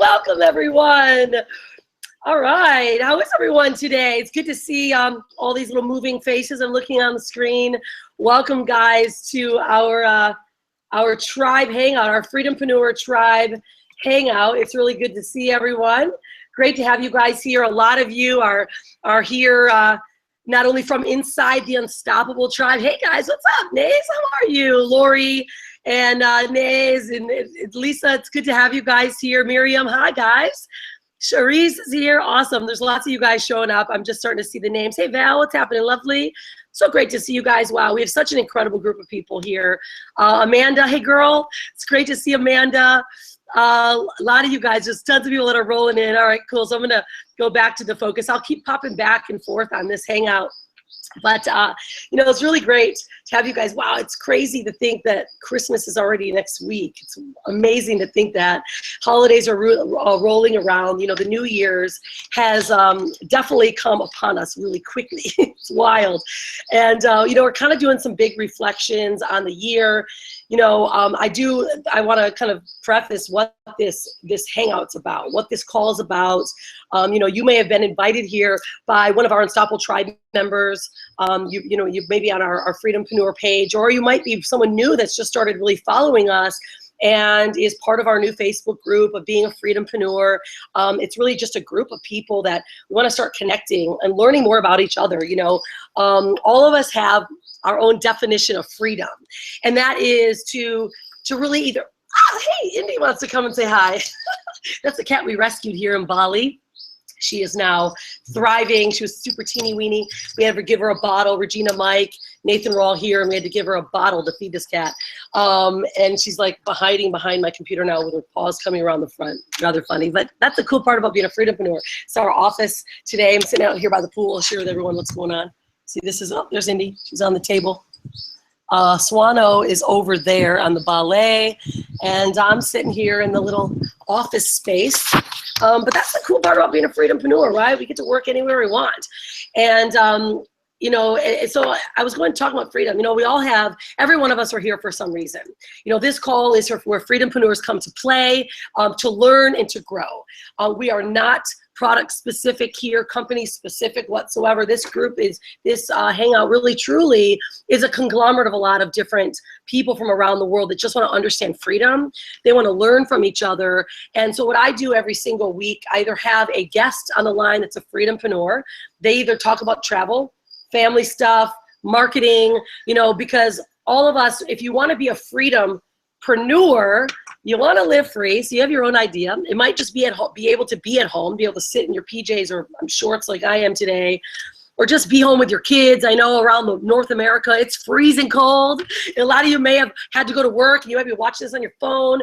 welcome everyone. All right, how is everyone today? It's good to see all these little moving faces I'm looking on the screen. Welcome guys to our tribe hangout, our Freedom-Preneur tribe hangout. It's really good to see everyone. Great to have you guys here. A lot of you are here not only from inside the Unstoppable tribe. Hey guys, what's up? Nays, how are you? Lori and Nays and Lisa, it's good to have you guys here. Miriam, hi guys. Charisse is here, awesome. There's lots of you guys showing up. I'm just starting to see the names. Hey Val, what's happening? Lovely. So great to see you guys. Wow, we have such an incredible group of people here. Amanda, hey girl, it's great to see Amanda. A lot of you guys, just tons of people that are rolling in. All right, cool. So I'm gonna go back to the focus. I'll keep popping back and forth on this hangout. But, you know, it's really great to have you guys. Wow, it's crazy to think that Christmas is already next week. It's amazing to think that holidays are rolling around. You know, the New Year's has definitely come upon us really quickly. It's wild. And, you know, we're kind of doing some big reflections on the year. You know, I want to kind of preface what this hangout's about, what this call is about. You know, you may have been invited here by one of our Unstoppable Tribe members. You know, you may be on our Freedom-Preneur page, or you might be someone new that's just started really following us and is part of our new Facebook group of being a Freedom-Preneur. It's really just a group of people that want to start connecting and learning more about each other. You know, all of us have our own definition of freedom, and that is to really either, hey, Indy wants to come and say hi. That's the cat we rescued here in Bali. She is now thriving. She was super teeny weeny. We had to give her a bottle. Regina, Mike, Nathan were all here, and we had to give her a bottle to feed this cat. And she's like hiding behind my computer now with her paws coming around the front. Rather funny, but that's the cool part about being a Freedom-Preneur. It's our office today. I'm sitting out here by the pool. I'll share with everyone what's going on. See, this is, oh, there's Indy. She's on the table. Swano is over there on the ballet, and I'm sitting here in the little office space. But that's the cool part about being a Freedom-Preneur, right? We get to work anywhere we want. And, you know, so I was going to talk about freedom. You know, we all have, every one of us are here for some reason. You know, this call is where Freedom-Preneurs come to play, to learn and to grow. We are not product specific here, company specific whatsoever. This group is, this hangout really truly is a conglomerate of a lot of different people from around the world that just want to understand freedom. They want to learn from each other. And so what I do every single week, I either have a guest on the line that's a Freedom-Preneur. They either talk about travel, family stuff, marketing, you know, because all of us, if you want to be a Freedom-Preneur, you want to live free, so you have your own idea. It might just be at home, be able to be at home, be able to sit in your PJs or shorts like I am today, or just be home with your kids. I know around North America, it's freezing cold. A lot of you may have had to go to work, and you might be watching this on your phone,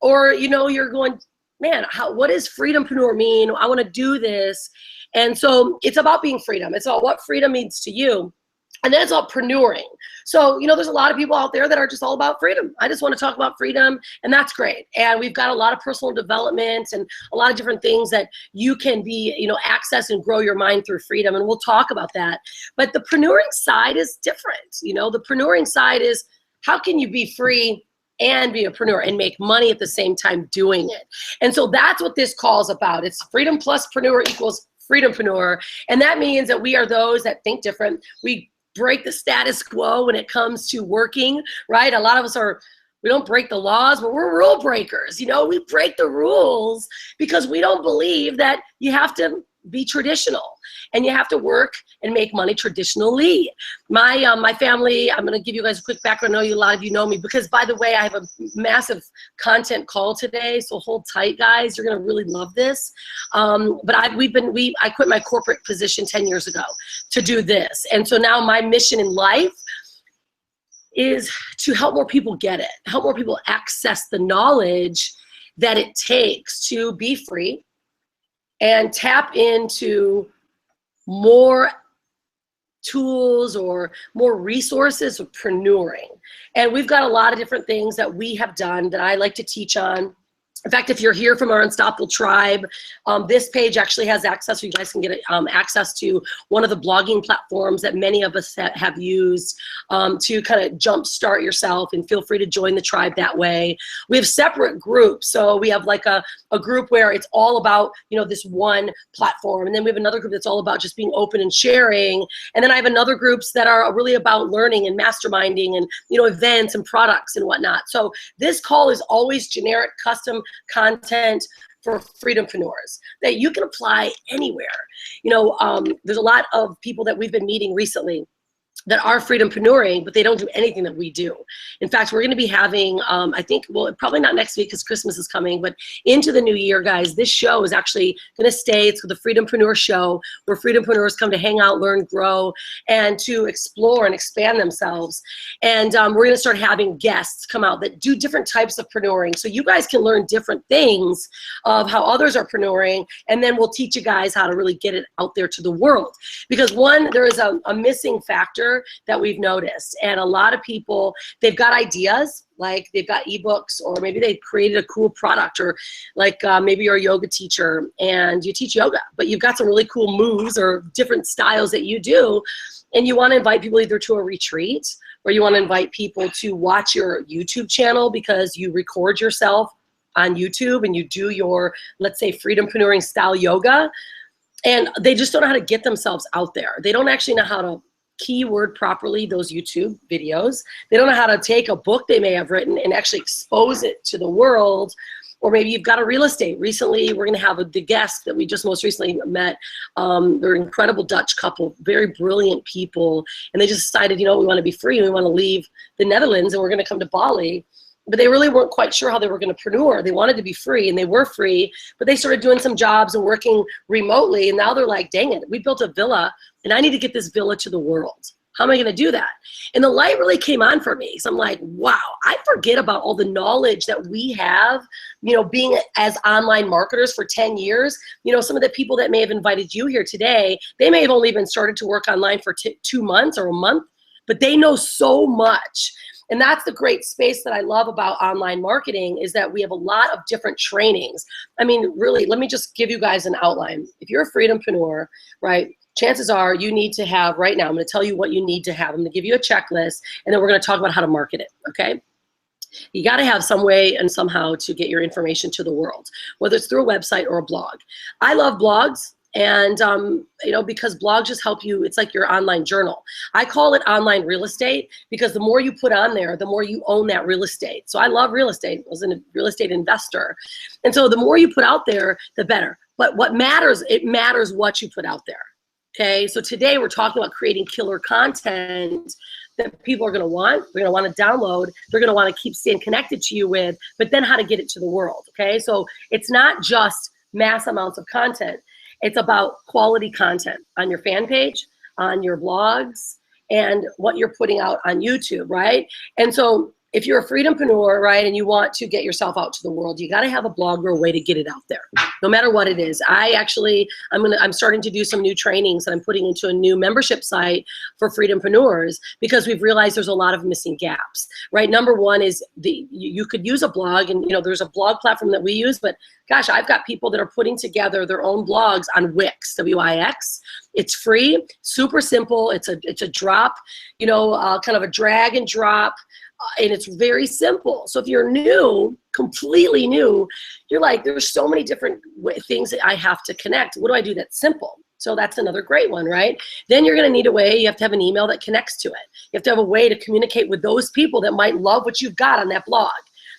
or you know, you're going, man, what does Freedom-Preneur mean? I want to do this. And so it's about being freedom. It's about what freedom means to you. And then it's all preneuring. So, you know, there's a lot of people out there that are just all about freedom. I just want to talk about freedom, and that's great. And we've got a lot of personal development and a lot of different things that you can be, you know, access and grow your mind through freedom. And we'll talk about that. But the preneuring side is different. You know, the preneuring side is, how can you be free and be a preneur and make money at the same time doing it? And so that's what this call is about. It's freedom plus preneur equals Freedom-Preneur. And that means that we are those that think different. We break the status quo when it comes to working, right? A lot of us we don't break the laws, but we're rule breakers. You know, we break the rules because we don't believe that you have to be traditional and you have to work and make money traditionally. My family, I'm gonna give you guys a quick background. I know a lot of you know me because, by the way, I have a massive content call today, so hold tight, guys. You're gonna really love this. But I quit my corporate position 10 years ago to do this. And so now my mission in life is to help more people get it, help more people access the knowledge that it takes to be free and tap into more tools or more resources of preneuring. And we've got a lot of different things that we have done that I like to teach on. In fact, if you're here from our Unstoppable Tribe, this page actually has access, so you guys can get access to one of the blogging platforms that many of us have used to kind of jumpstart yourself, and feel free to join the tribe that way. We have separate groups. So we have like a group where it's all about, you know, this one platform. And then we have another group that's all about just being open and sharing. And then I have another groups that are really about learning and masterminding and, you know, events and products and whatnot. So this call is always generic, custom content for Freedom-Preneurs that you can apply anywhere. You know, there's a lot of people that we've been meeting recently that are Freedom-Preneuring, but they don't do anything that we do. In fact, we're going to be having, I think, well, probably not next week because Christmas is coming, but into the new year, guys, this show is actually going to stay. It's the Freedom-Preneur Show, where Freedom-Preneurs come to hang out, learn, grow, and to explore and expand themselves. And we're going to start having guests come out that do different types of preneuring. So you guys can learn different things of how others are preneuring, and then we'll teach you guys how to really get it out there to the world. Because one, there is a missing factor that we've noticed, and a lot of people, they've got ideas, like they've got ebooks, or maybe they created a cool product, or like maybe you're a yoga teacher and you teach yoga, but you've got some really cool moves or different styles that you do, and you want to invite people either to a retreat, or you want to invite people to watch your YouTube channel because you record yourself on YouTube and you do your, let's say, Freedom-Preneuring style yoga, and they just don't know how to get themselves out there. They don't actually know how to keyword properly those YouTube videos. They don't know how to take a book they may have written and actually expose it to the world. Or maybe you've got a real estate. Recently, we're going to have the guest that we just most recently met. They're an incredible Dutch couple, very brilliant people. And they just decided, you know, we want to be free. We want to leave the Netherlands and we're going to come to Bali. But they really weren't quite sure how they were going to preneur. They wanted to be free, and they were free, but they started doing some jobs and working remotely. And now they're like, dang it, we built a villa and I need to get this villa to the world. How am I going to do that? And the light really came on for me. So I'm like, wow, I forget about all the knowledge that we have, you know, being as online marketers for 10 years. You know, some of the people that may have invited you here today, they may have only been started to work online for 2 months or a month, but they know so much. And that's the great space that I love about online marketing, is that we have a lot of different trainings. I mean, really, let me just give you guys an outline. If you're a Freedom-Preneur, right, chances are you need to have, right now, I'm going to tell you what you need to have. I'm going to give you a checklist, and then we're going to talk about how to market it, okay? You got to have some way and somehow to get your information to the world, whether it's through a website or a blog. I love blogs. And, you know, because blogs just help you, it's like your online journal. I call it online real estate because the more you put on there, the more you own that real estate. So I love real estate. I was a real estate investor. And so the more you put out there, the better. But what matters, it matters what you put out there. Okay. So today we're talking about creating killer content that people are going to want. They're going to want to download. They're going to want to keep staying connected to you with, but then how to get it to the world. Okay. So it's not just mass amounts of content. It's about quality content on your fan page, on your blogs, and what you're putting out on YouTube, right? And so if you're a Freedom-Preneur, right, and you want to get yourself out to the world, you got to have a blog or a way to get it out there, no matter what it is. I'm starting to do some new trainings that I'm putting into a new membership site for Freedom-Preneurs, because we've realized there's a lot of missing gaps, right? Number one is you could use a blog, and you know, there's a blog platform that we use, but gosh, I've got people that are putting together their own blogs on Wix, W-I-X. It's free, super simple. It's a drop, you know, kind of a drag and drop. And it's very simple. So if you're new, completely new, you're like, there's so many different things that I have to connect. What do I do that's simple? So that's another great one, right? Then you're going to need a way. You have to have an email that connects to it. You have to have a way to communicate with those people that might love what you've got on that blog,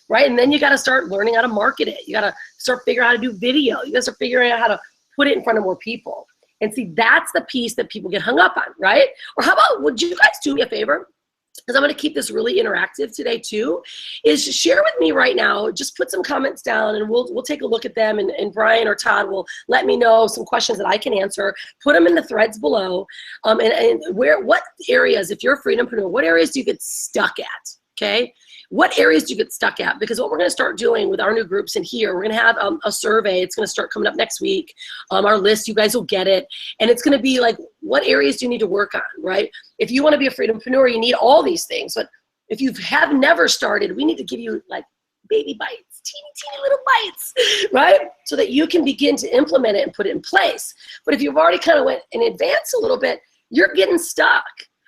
right? And then you got to start learning how to market it. You got to start figuring out how to do video. You got to start figuring out how to put it in front of more people. And see, that's the piece that people get hung up on, right? Or how about, would you guys do me a favor? Because I'm going to keep this really interactive today too, is share with me right now. Just put some comments down and we'll take a look at them, and Brian or Todd will let me know some questions that I can answer. Put them in the threads below. And what areas, if you're a Freedom-Preneur, what areas do you get stuck at, okay? What areas do you get stuck at? Because what we're going to start doing with our new groups in here, we're going to have a survey. It's going to start coming up next week. Our list, you guys will get it. And it's going to be like, what areas do you need to work on, right? If you want to be a Freedom-Preneur, you need all these things. But if you have never started, we need to give you like baby bites, teeny little bites, right? So that you can begin to implement it and put it in place. But if you've already kind of went in advance a little bit, you're getting stuck.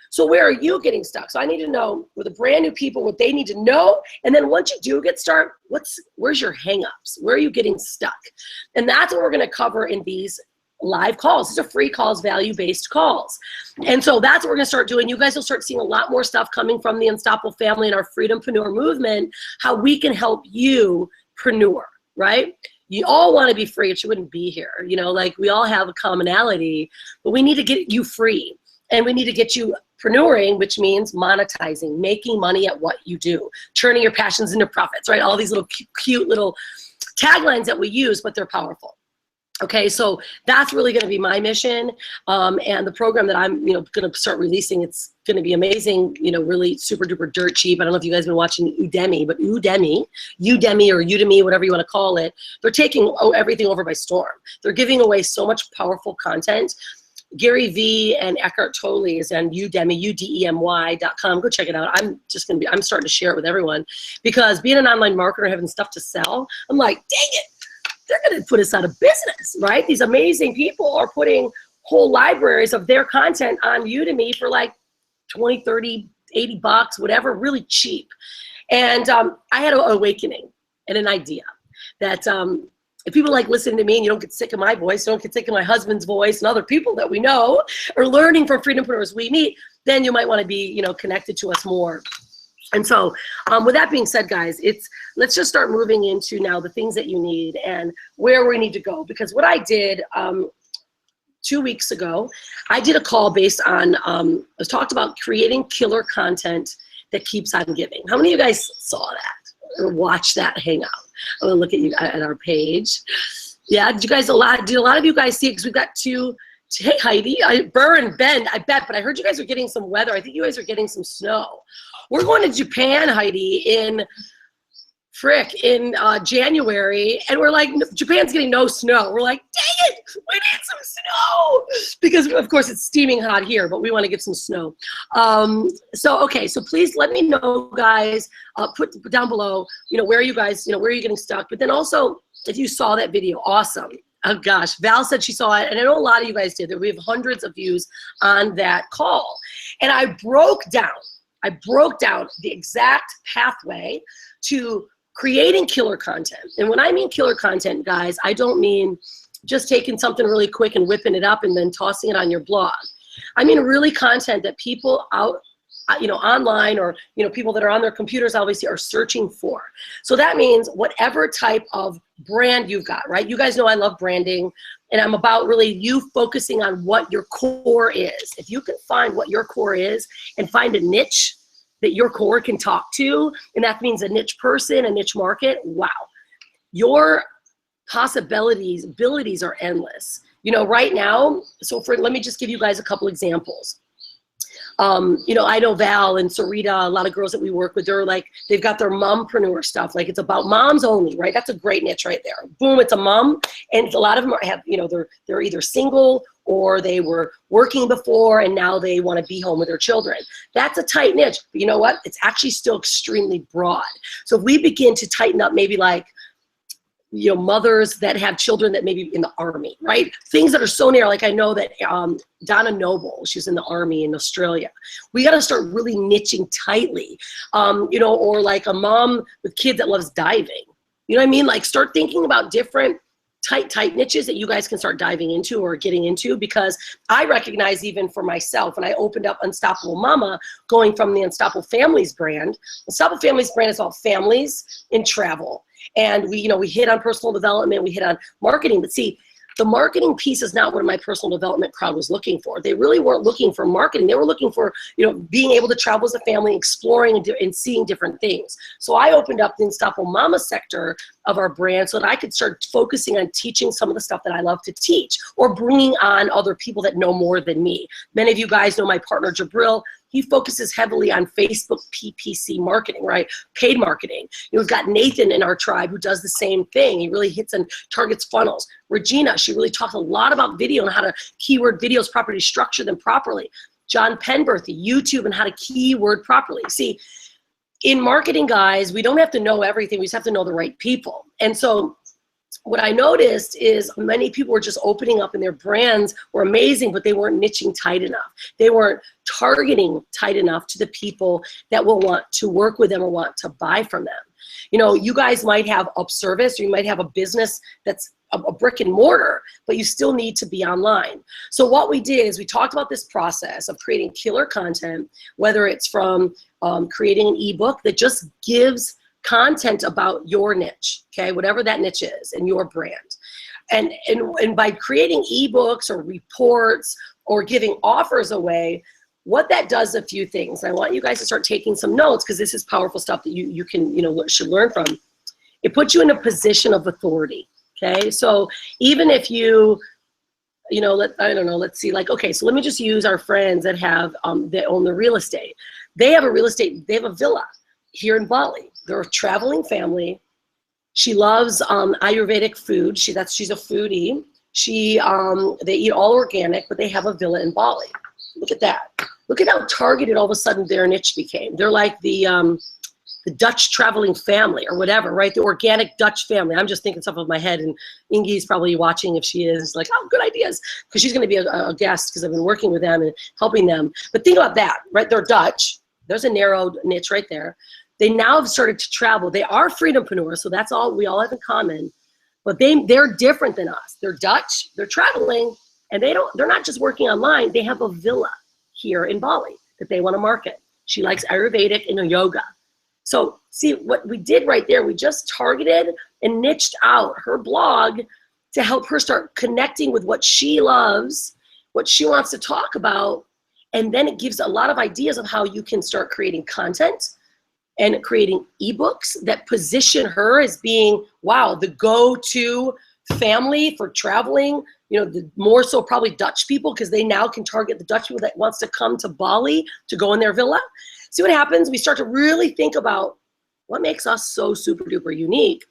So where are you getting stuck? So I need to know with the brand new people what they need to know. And then once you do get started, where's your hangups? Where are you getting stuck? And that's what we're going to cover in these live calls. These are free calls, value-based calls. And so that's what we're going to start doing. You guys will start seeing a lot more stuff coming from the Unstoppable family and our Freedom-Preneur movement, how we can help you preneur, right? You all want to be free, or you wouldn't be here. You know, like we all have a commonality, but we need to get you free. And we need to get you preneuring, which means monetizing, making money at what you do, turning your passions into profits, right? All these little cute little taglines that we use, but they're powerful. Okay, so that's really going to be my mission, and the program that I'm, going to start releasing. It's going to be amazing, really super duper dirt cheap. I don't know if you guys have been watching Udemy, but Udemy or Udemy, whatever you want to call it, they're taking everything over by storm. They're giving away so much powerful content. Gary Vee and Eckhart Tolle is on Udemy, udemy.com. Go check it out. I'm starting to share it with everyone, because being an online marketer, having stuff to sell, I'm like, dang it, they're going to put us out of business, right? These amazing people are putting whole libraries of their content on Udemy for like 20, 30, 80 bucks, whatever, really cheap. And I had an awakening and an idea that if people like listening to me and you don't get sick of my voice, don't get sick of my husband's voice and other people that we know are learning from Freedom-Preneurs we meet, then you might want to be, connected to us more. And so with that being said, guys, let's just start moving into now the things that you need and where we need to go. Because what I did 2 weeks ago, I did a call based on, I talked about creating killer content that keeps on giving. How many of you guys saw that or watched that Hangout? I'm gonna look at you at our page. Yeah, did a lot of you guys see it? Because we've got two. Hey Heidi, Burr and Bend, I bet, but I heard you guys are getting some weather. I think you guys are getting some snow. We're going to Japan, Heidi, in January, and we're like, Japan's getting no snow. We're like, dang it, we need some snow, because of course it's steaming hot here, but we want to get some snow. Okay, so please let me know, guys. Put down below, where are you guys, where are you getting stuck? But then also, if you saw that video, awesome. Oh gosh, Val said she saw it, and I know a lot of you guys did. We have hundreds of views on that call, and I broke down the exact pathway to creating killer content. And when I mean killer content, guys, I don't mean just taking something really quick and whipping it up and then tossing it on your blog. I mean really content that people out, online, or people that are on their computers obviously are searching for. So that means whatever type of brand you've got, right? You guys know I love branding, and I'm about really you focusing on what your core is. If you can find what your core is and find a niche that your core can talk to, and that means a niche person, a niche market, wow. Your abilities are endless. Right now, let me just give you guys a couple examples. I know Val and Sarita, a lot of girls that we work with, they've got their mompreneur stuff. Like, it's about moms only, right? That's a great niche right there. Boom, it's a mom. And a lot of them they're either single or they were working before and now they want to be home with their children. That's a tight niche. But you know what? It's actually still extremely broad. So if we begin to tighten up, maybe like, mothers that have children that maybe in the Army, right? Things that are so narrow. Like, I know that Donna Noble, she's in the Army in Australia. We got to start really niching tightly, or like a mom with kids that loves diving. You know what I mean? Like, start thinking about different tight niches that you guys can start diving into or getting into, because I recognize, even for myself, when I opened up Unstoppable Mama, going from the Unstoppable Families brand. Unstoppable Families brand is about families in travel. And we hit on personal development, we hit on marketing, but see, the marketing piece is not what my personal development crowd was looking for. They really weren't looking for marketing. They were looking for, being able to travel as a family, exploring and seeing different things. So I opened up the Unstoppable Mama sector of our brand so that I could start focusing on teaching some of the stuff that I love to teach, or bringing on other people that know more than me. Many of you guys know my partner, Jabril. He focuses heavily on Facebook PPC marketing, right? Paid marketing. We've got Nathan in our tribe who does the same thing. He really hits and targets funnels. Regina, she really talks a lot about video and how to keyword videos properly, structure them properly. John Penberthy, YouTube, and how to keyword properly. See, in marketing, guys, we don't have to know everything. We just have to know the right people. And so what I noticed is many people were just opening up and their brands were amazing, but they weren't niching tight enough. They weren't targeting tight enough to the people that will want to work with them or want to buy from them. You know, you guys might have a service, or you might have a business that's a brick and mortar, but you still need to be online. So what we did is we talked about this process of creating killer content, whether it's from creating an ebook that just gives content about your niche, okay, whatever that niche is and your brand. And by creating ebooks or reports or giving offers away, what that does a few things. I want you guys to start taking some notes, because this is powerful stuff that you can, you know, should learn from. It puts you in a position of authority, okay? So even if you know, I don't know, let's see, like, okay, so let me just use our friends that have, that own the real estate. They have a villa here in Bali. They're a traveling family. She loves Ayurvedic food. She's a foodie. They eat all organic, but they have a villa in Bali. Look at that. Look at how targeted all of a sudden their niche became. They're like the Dutch traveling family or whatever, right? The organic Dutch family. I'm just thinking stuff off my head, and Ingi's probably watching if she is, like, oh, good ideas, because she's going to be a guest, because I've been working with them and helping them. But think about that, right? They're Dutch. There's a narrow niche right there. They now have started to travel. They are Freedom-Preneurs, so that's all we all have in common. But they're different than us. They're Dutch. They're traveling, and they're not just working online. They have a villa here in Bali that they want to market. She likes Ayurvedic and yoga. So see what we did right there. We just targeted and niched out her blog to help her start connecting with what she loves, what she wants to talk about. And then it gives a lot of ideas of how you can start creating content and creating ebooks that position her as being, wow, the go-to family for traveling, you know, the more so probably Dutch people, because they now can target the Dutch people that wants to come to Bali to go in their villa. See what happens? We start to really think about what makes us so super duper unique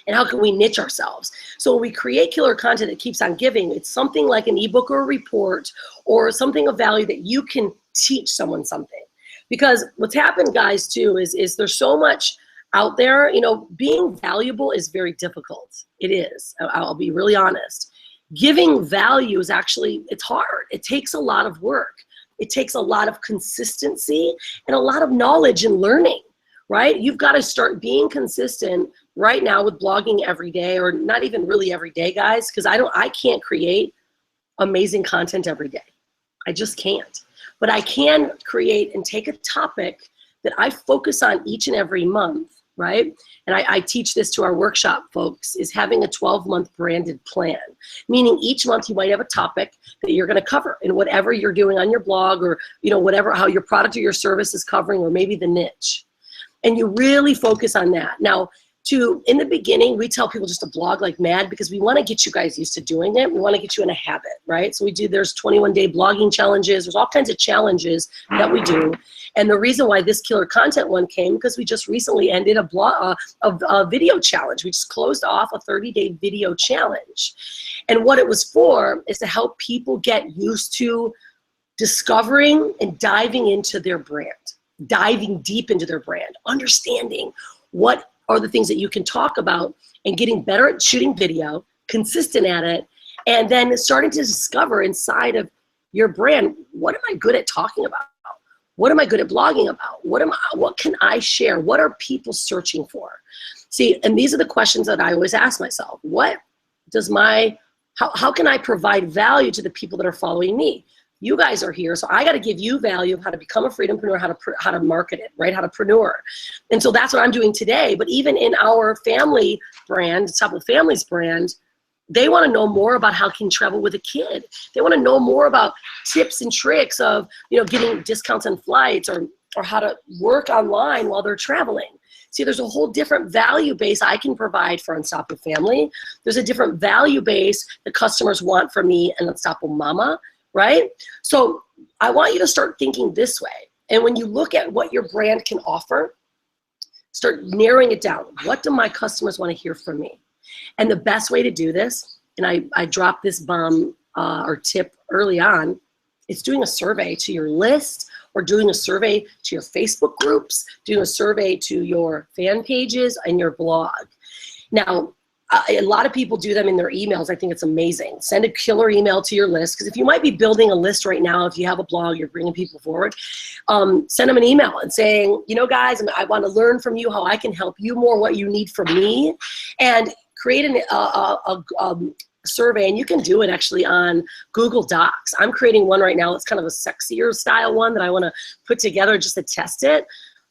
and how can we niche ourselves. So when we create killer content that keeps on giving, it's something like an ebook or a report or something of value that you can teach someone something. Because what's happened, guys, too, is there's so much out there. You know, being valuable is very difficult. It is. I'll be really honest. Giving value is actually, it's hard. It takes a lot of work. It takes a lot of consistency and a lot of knowledge and learning, right? You've got to start being consistent right now with blogging every day, or not even really every day, guys, because I can't create amazing content every day. I just can't. But I can create and take a topic that I focus on each and every month, right? And I teach this to our workshop folks, is having a 12-month branded plan. Meaning each month you might have a topic that you're gonna cover in whatever you're doing on your blog, or you know, whatever, how your product or your service is covering, or maybe the niche. And you really focus on that. Now, in the beginning, we tell people just to blog like mad, because we want to get you guys used to doing it. We want to get you in a habit, right? So there's 21-day blogging challenges. There's all kinds of challenges that we do. And the reason why this killer content one came, because we just recently ended a video challenge. We just closed off a 30-day video challenge. And what it was for is to help people get used to discovering and diving into their brand, diving deep into their brand, understanding what are the things that you can talk about, and getting better at shooting video, consistent at it, and then starting to discover inside of your brand, what am I good at talking about? What am I good at blogging about? What can I share? What are people searching for? See, and these are the questions that I always ask myself. How can I provide value to the people that are following me? You guys are here, so I got to give you value of how to become a Freedom-Preneur, how to market it, right? How to preneur. And so that's what I'm doing today. But even in our family brand, Untitled Families brand, they want to know more about how can travel with a kid. They want to know more about tips and tricks of, you know, getting discounts on flights, or how to work online while they're traveling. See, there's a whole different value base I can provide for Unstoppable Family. There's a different value base that customers want from me and Unstoppable Mama. Right? So I want you to start thinking this way. And when you look at what your brand can offer, start narrowing it down. What do my customers want to hear from me? And the best way to do this, and I dropped this bomb or tip early on, is doing a survey to your list or doing a survey to your Facebook groups, doing a survey to your fan pages and your blog. Now, a lot of people do them in their emails. I think it's amazing. Send a killer email to your list, because if you might be building a list right now, if you have a blog, you're bringing people forward, send them an email and saying, you know, guys, I want to learn from you how I can help you more, what you need from me, and create a survey. And you can do it actually on Google Docs. I'm creating one right now. It's kind of a sexier style one that I want to put together just to test it.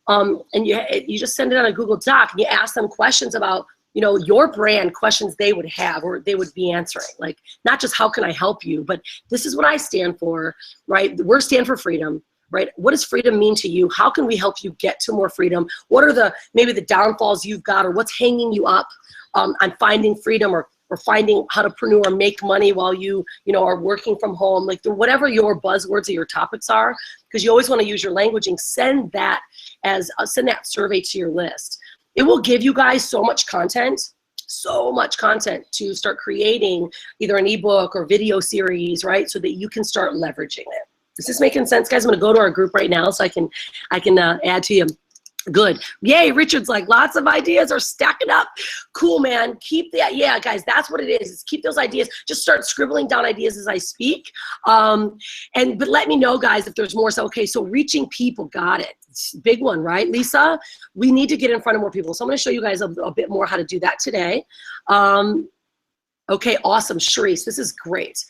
And you just send it on a Google Doc, and you ask them questions about, you know, your brand, questions they would have or they would be answering. Like, not just how can I help you, but this is what I stand for, right? We stand for freedom, right? What does freedom mean to you? How can we help you get to more freedom? What are maybe the downfalls you've got, or what's hanging you up on finding freedom, or finding how to preneur or make money while you are working from home, like whatever your buzzwords or your topics are, because you always want to use your languaging. Send that survey to your list. It will give you guys so much content to start creating either an ebook or video series, right? So that you can start leveraging it. Is this making sense, guys? I'm gonna go to our group right now so I can add to you. Good. Yay, Richard's like, lots of ideas are stacking up. Cool, man. Keep that. Yeah, guys, that's what it is keep those ideas. Just start scribbling down ideas as I speak. But let me know, guys, if there's more. So, okay, so reaching people, got it. It's a big one, right, Lisa? We need to get in front of more people. So I'm going to show you guys a bit more how to do that today. Okay, awesome. Sharice, this is great.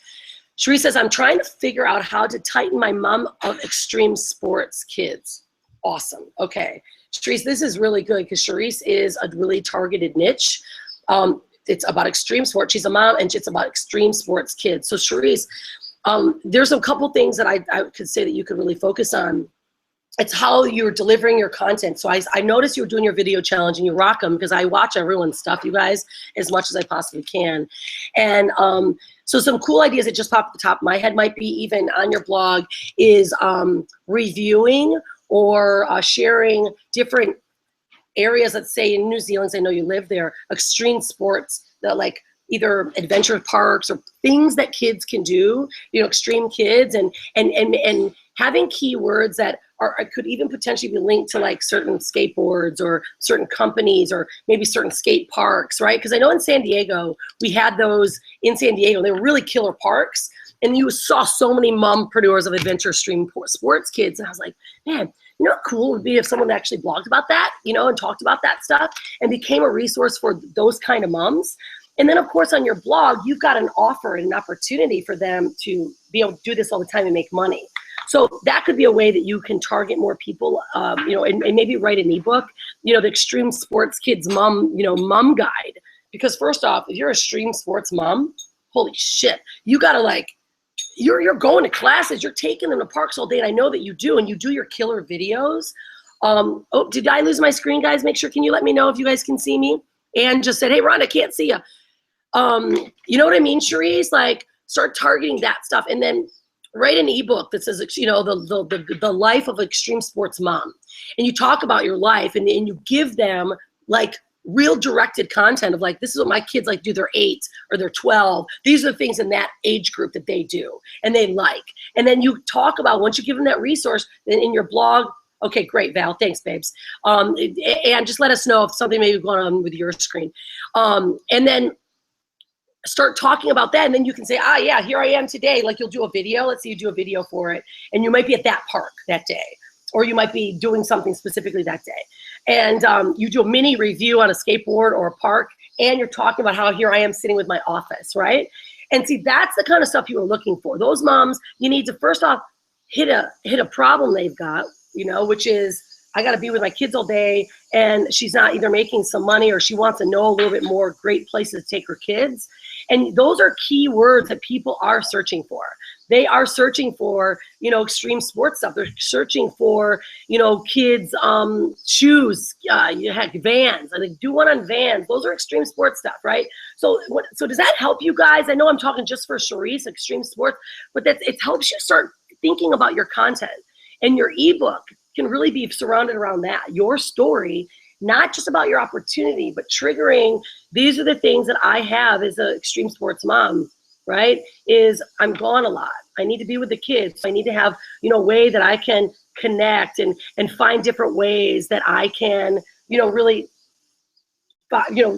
Sharice says, I'm trying to figure out how to tighten my mom of extreme sports kids. Awesome. Okay. Sharice, this is really good, because Sharice is a really targeted niche. It's about extreme sports. She's a mom, and it's about extreme sports kids. So Sharice, there's a couple things that I could say that you could really focus on. It's how you're delivering your content. So I noticed you were doing your video challenge, and you rock them, because I watch everyone's stuff, you guys, as much as I possibly can. And so some cool ideas that just popped at the top of my head might be even on your blog is reviewing or sharing different areas, let's say in New Zealand, I know you live there, extreme sports, that like either adventure parks or things that kids can do, you know, extreme kids, and having keywords that could even potentially be linked to like certain skateboards or certain companies or maybe certain skate parks, right? Because I know in San Diego, we had those in San Diego. They were really killer parks. And you saw so many mompreneurs of adventure extreme sports kids. And I was like, man, you know how cool it would be if someone actually blogged about that, you know, and talked about that stuff and became a resource for those kind of moms. And then, of course, on your blog, you've got an offer and an opportunity for them to be able to do this all the time and make money. So that could be a way that you can target more people, you know, and maybe write an ebook, you know, the Extreme Sports Kids Mom, you know, Mom Guide. Because first off, if you're a extreme sports mom, holy shit, you got to like, you're going to classes, you're taking them to parks all day, and I know that you do, and you do your killer videos. Oh, did I lose my screen, guys? Make sure, can you let me know if you guys can see me? And just said, hey, Rhonda, I can't see you. You know what I mean, Cherise? Like, start targeting that stuff, and then write an ebook that says, you know, the life of an extreme sports mom. And you talk about your life, and you give them like real directed content of like, this is what my kids like do. They're 8 or they're 12. These are the things in that age group that they do and they like. And then you talk about, once you give them that resource, then in your blog, okay, great, Val, thanks, babes. And just let us know if something may be going on with your screen. And then start talking about that, and then you can say, yeah, here I am today. Like, you'll do a video. Let's say you do a video for it, and you might be at that park that day, or you might be doing something specifically that day. And you do a mini review on a skateboard or a park, and you're talking about how here I am sitting with my office, right? And see, that's the kind of stuff you are looking for. Those moms, you need to first off hit a problem they've got, you know, which is, I got to be with my kids all day, and she's not either making some money or she wants to know a little bit more great places to take her kids. And those are key words that people are searching for. They are searching for, you know, extreme sports stuff. They're searching for, you know, kids, shoes, heck, Vans. I think do one on Vans. Those are extreme sports stuff, right? So does that help you guys? I know I'm talking just for Cherise, extreme sports, but it helps you start thinking about your content. And your ebook can really be surrounded around that. Your story, not just about your opportunity, but triggering, these are the things that I have as an extreme sports mom, right? Is I'm gone a lot. I need to be with the kids. I need to have, you know, a way that I can connect and find different ways that I can, really,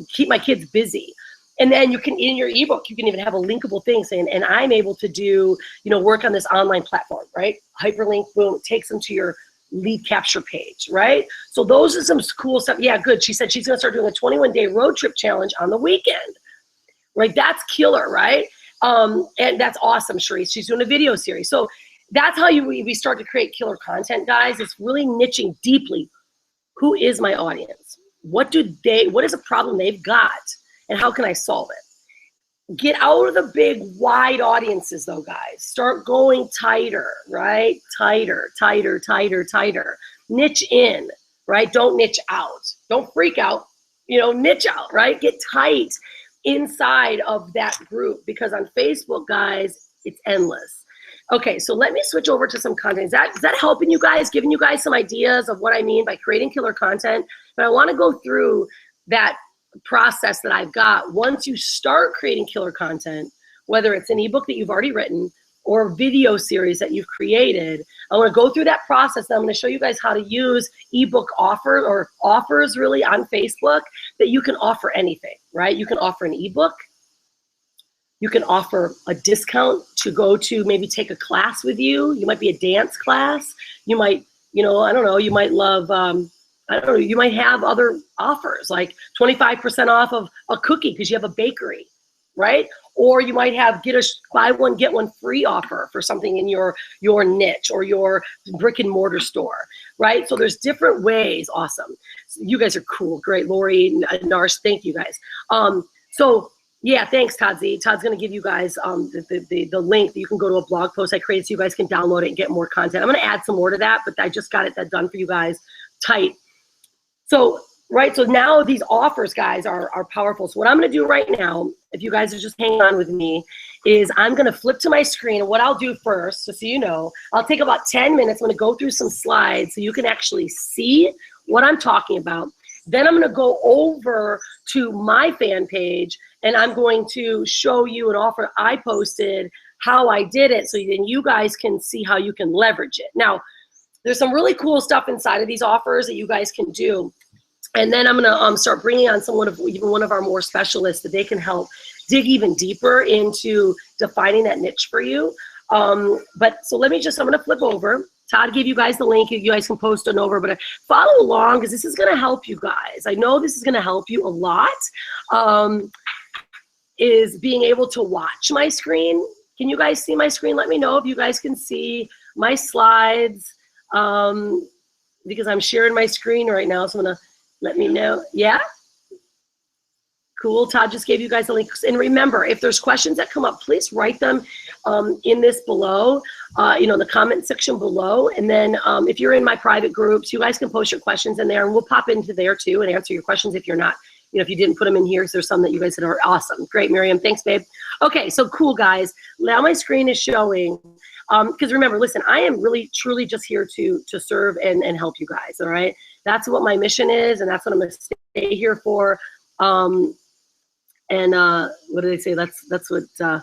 keep my kids busy. And then you can, in your ebook, you can even have a linkable thing saying, and I'm able to do, work on this online platform, right? Hyperlink, boom, it takes them to your lead capture page, right? So those are some cool stuff. Yeah, good. She said she's going to start doing a 21-day road trip challenge on the weekend, right? That's killer, right? And that's awesome, Sharice. She's doing a video series. So that's how we start to create killer content, guys. It's really niching deeply. Who is my audience? What is a problem they've got? And how can I solve it? Get out of the big wide audiences though, guys. Start going tighter, right? Tighter. Niche in, right? Don't niche out. Don't freak out, niche out, right? Get tight inside of that group, because on Facebook, guys, it's endless. Okay, so let me switch over to some content. Is that helping you guys, giving you guys some ideas of what I mean by creating killer content? But I want to go through that process that I've got. Once you start creating killer content, whether it's an ebook that you've already written or a video series that you've created, I want to go through that process. And I'm going to show you guys how to use ebook offers really on Facebook, that you can offer anything, right? You can offer an ebook. You can offer a discount to go to maybe take a class with you. You might be a dance class. You might, I don't know, you might love, you might have other offers like 25% off of a cookie because you have a bakery, right? Or you might have buy one, get one free offer for something in your niche or your brick and mortar store, right? So there's different ways. Awesome. You guys are cool. Great. Lori, Narsh, thank you guys. So yeah, thanks, Todd Z. Todd's going to give you guys the link that you can go to a blog post I created so you guys can download it and get more content. I'm going to add some more to that, but I just got that done for you guys tight. So, right, so now these offers, guys, are powerful. So what I'm going to do right now, if you guys are just hanging on with me, is I'm going to flip to my screen. And what I'll do first, just so you know, I'll take about 10 minutes. I'm going to go through some slides so you can actually see what I'm talking about. Then I'm going to go over to my fan page, and I'm going to show you an offer I posted, how I did it, so then you guys can see how you can leverage it. Now, there's some really cool stuff inside of these offers that you guys can do. And then I'm going to start bringing on even one of our more specialists that they can help dig even deeper into defining that niche for you. But so I'm going to flip over. Todd gave you guys the link. You guys can post it over, but follow along because this is going to help you guys. I know this is going to help you a lot. Is being able to watch my screen. Can you guys see my screen? Let me know if you guys can see my slides, because I'm sharing my screen right now. So I'm going to let me know. Yeah? Cool. Todd just gave you guys the links. And remember, if there's questions that come up, please write them in this below, in the comment section below. And then if you're in my private groups, you guys can post your questions in there, and we'll pop into there too and answer your questions if you're not, if you didn't put them in here. So there's some that you guys said are awesome. Great, Miriam. Thanks, babe. Okay, so cool, guys. Now my screen is showing. Because remember, listen, I am really, truly just here to serve and help you guys, all right? That's what my mission is, and that's what I'm going to stay here for. What do they say? That's what, oh,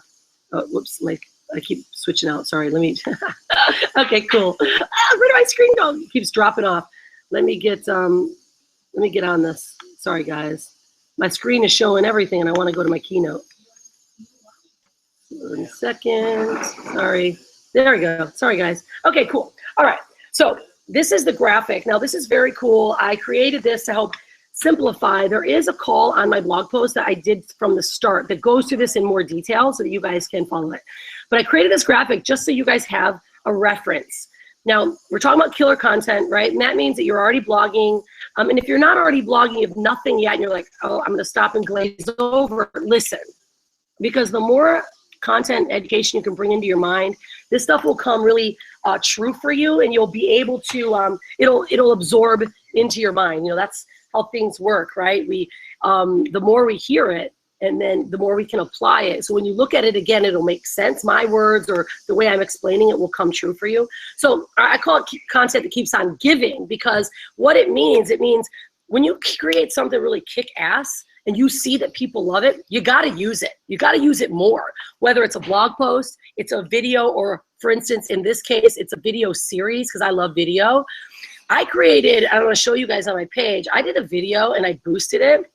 whoops, I keep switching out. Sorry, let me, okay, cool. Where did my screen go? It keeps dropping off. Let me get on this. Sorry, guys. My screen is showing everything, and I want to go to my keynote. 1 second. Sorry. There we go. Sorry, guys. Okay, cool. All right. So this is the graphic. Now, this is very cool. I created this to help simplify. There is a call on my blog post that I did from the start that goes through this in more detail so that you guys can follow it. But I created this graphic just so you guys have a reference. Now, we're talking about killer content, right? And that means that you're already blogging. And if you're not already blogging, you have nothing yet, and you're like, oh, I'm going to stop and glaze over. Listen, because the more content education you can bring into your mind, this stuff will come really true for you, and you'll be able to, it'll absorb into your mind. That's how things work, right? The more we hear it, and then the more we can apply it. So when you look at it again, it'll make sense. My words or the way I'm explaining it will come true for you. So I call it content that keeps on giving, because what it means when you create something really kick-ass and you see that people love it, you got to use it. You got to use it more, whether it's a blog post, it's a video, or for instance, in this case, it's a video series because I love video. I created, I want to show you guys on my page, I did a video and I boosted it.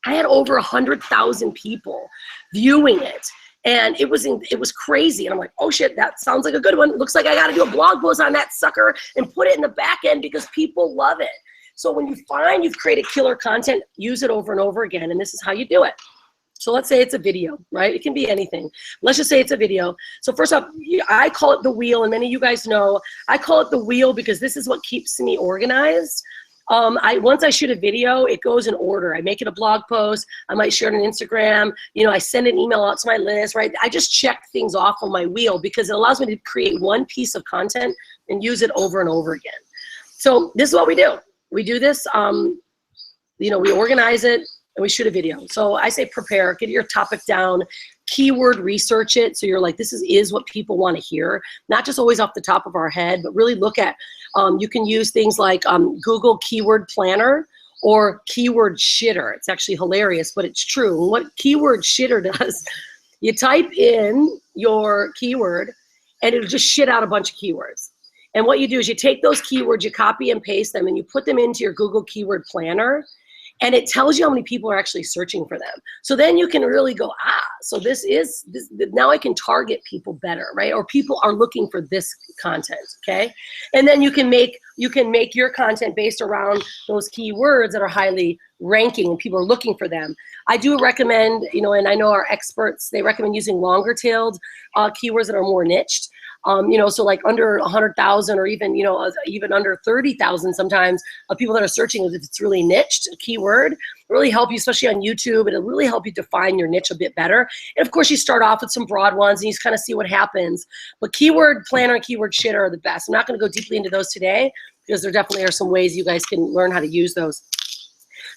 I had over 100,000 people viewing it. And it was crazy. And I'm like, oh shit, that sounds like a good one. Looks like I got to do a blog post on that sucker and put it in the back end because people love it. So when you find you've created killer content, use it over and over again. And this is how you do it. So let's say it's a video, right? It can be anything. Let's just say it's a video. So first off, I call it the wheel, and many of you guys know, I call it the wheel because this is what keeps me organized. Once I shoot a video, it goes in order. I make it a blog post. I might share it on Instagram. You know, I send an email out to my list, right? I just check things off on my wheel because it allows me to create one piece of content and use it over and over again. So this is what we do. We do this, you know, we organize it, and we shoot a video. So I say prepare, get your topic down, keyword research it. So you're like, this is what people want to hear. Not just always off the top of our head, but really look at, you can use things like Google Keyword Planner or Keyword Shitter. It's actually hilarious, but it's true. And what Keyword Shitter does, you type in your keyword and it'll just shit out a bunch of keywords. And what you do is you take those keywords, you copy and paste them, and you put them into your Google Keyword Planner. And it tells you how many people are actually searching for them. So then you can really go, so now I can target people better, right? Or people are looking for this content, okay? And then you can make your content based around those keywords that are highly ranking and people are looking for them. I do recommend, you know, and I know our experts, they recommend using longer tailed keywords that are more niched. You know, so like under 100,000 or even, you know, even under 30,000 sometimes of people that are searching, if it's really niched, a keyword, really help you, especially on YouTube. It'll really help you define your niche a bit better. And of course, you start off with some broad ones and you just kind of see what happens. But Keyword Planner and Keyword Shitter are the best. I'm not going to go deeply into those today because there definitely are some ways you guys can learn how to use those.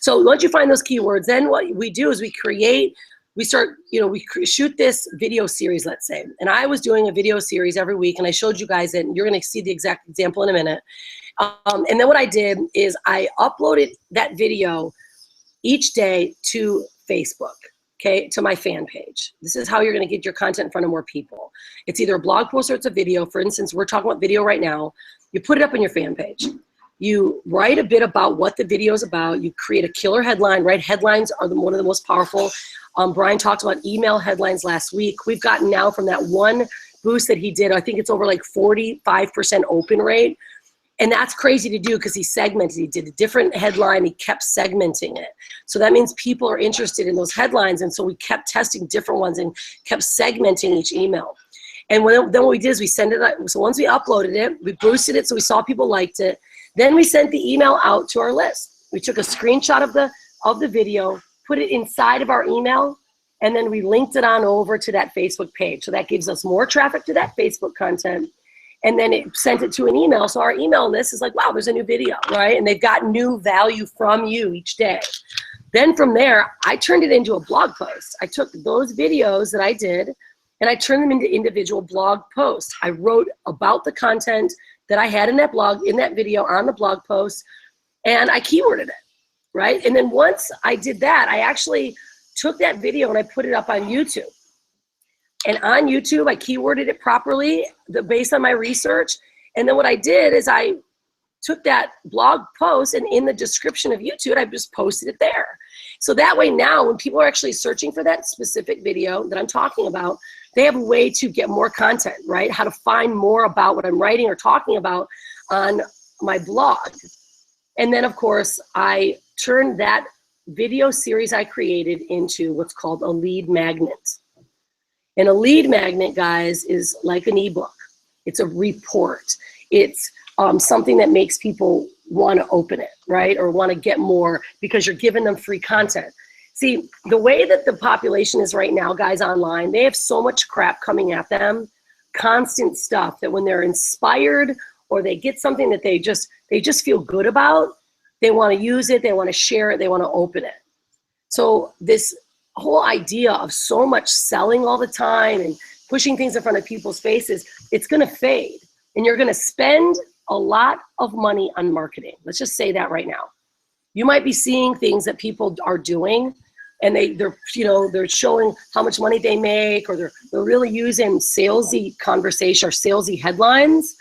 So once you find those keywords, then what we do is we shoot this video series, let's say. And I was doing a video series every week, and I showed you guys it, and you're going to see the exact example in a minute. And then what I did is I uploaded that video each day to Facebook, okay, to my fan page. This is how you're going to get your content in front of more people. It's either a blog post or it's a video. For instance, we're talking about video right now. You put it up on your fan page. You write a bit about what the video is about. You create a killer headline, right? Headlines are one of the most powerful. Brian talked about email headlines last week. We've gotten now from that one boost that he did, I think it's over like 45% open rate. And that's crazy to do because he segmented. He did a different headline. He kept segmenting it. So that means people are interested in those headlines. And so we kept testing different ones and kept segmenting each email. And then what we did is we sent it out. So once we uploaded it, we boosted it so we saw people liked it. Then we sent the email out to our list. We took a screenshot of the video, put it inside of our email, and then we linked it on over to that Facebook page. So that gives us more traffic to that Facebook content. And then it sent it to an email. So our email list is like, wow, there's a new video, right? And they've got new value from you each day. Then from there, I turned it into a blog post. I took those videos that I did and I turned them into individual blog posts. I wrote about the content that I had in that blog, in that video, on the blog post, and I keyworded it, right? And then once I did that, I actually took that video and I put it up on YouTube. And on YouTube, I keyworded it properly based on my research. And then what I did is I took that blog post and in the description of YouTube, I just posted it there. So that way now, when people are actually searching for that specific video that I'm talking about, they have a way to get more content, right? How to find more about what I'm writing or talking about on my blog. And then, of course, I turned that video series I created into what's called a lead magnet. And a lead magnet, guys, is like an ebook. It's a report. It's something that makes people want to open it, right? Or want to get more because you're giving them free content. See, the way that the population is right now, guys, online, they have so much crap coming at them, constant stuff, that when they're inspired or they get something that they just feel good about, they want to use it, they want to share it, they want to open it. So this whole idea of so much selling all the time and pushing things in front of people's faces, it's going to fade. And you're going to spend a lot of money on marketing. Let's just say that right now. You might be seeing things that people are doing and they're showing how much money they make, or they're really using salesy conversation or salesy headlines,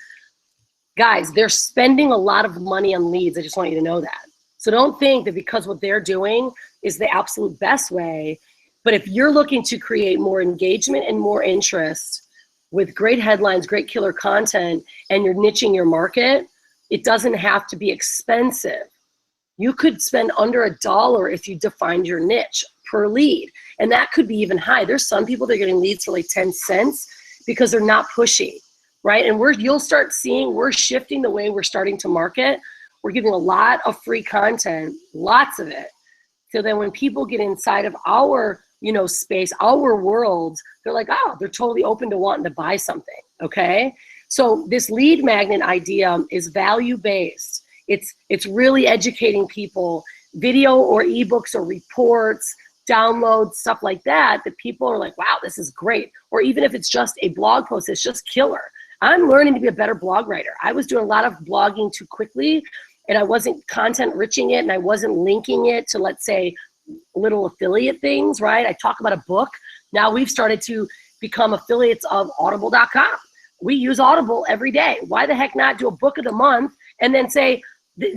guys, they're spending a lot of money on leads. I just want you to know that. So don't think that because what they're doing is the absolute best way. But if you're looking to create more engagement and more interest with great headlines, great killer content, and you're niching your market, it doesn't have to be expensive. You could spend under $1 if you defined your niche per lead. And that could be even high. There's some people that are getting leads for like 10 cents because they're not pushy, right? And you'll start seeing we're shifting the way we're starting to market. We're giving a lot of free content, lots of it. So then when people get inside of our space, our world, they're like, oh, they're totally open to wanting to buy something, okay? So this lead magnet idea is value-based. It's really educating people, video or ebooks or reports, downloads, stuff like that people are like, wow, this is great. Or even if it's just a blog post, it's just killer. I'm learning to be a better blog writer. I was doing a lot of blogging too quickly, and I wasn't content enriching it, and I wasn't linking it to, let's say, little affiliate things, right? I talk about a book. Now we've started to become affiliates of audible.com. We use Audible every day. Why the heck not do a book of the month and then say,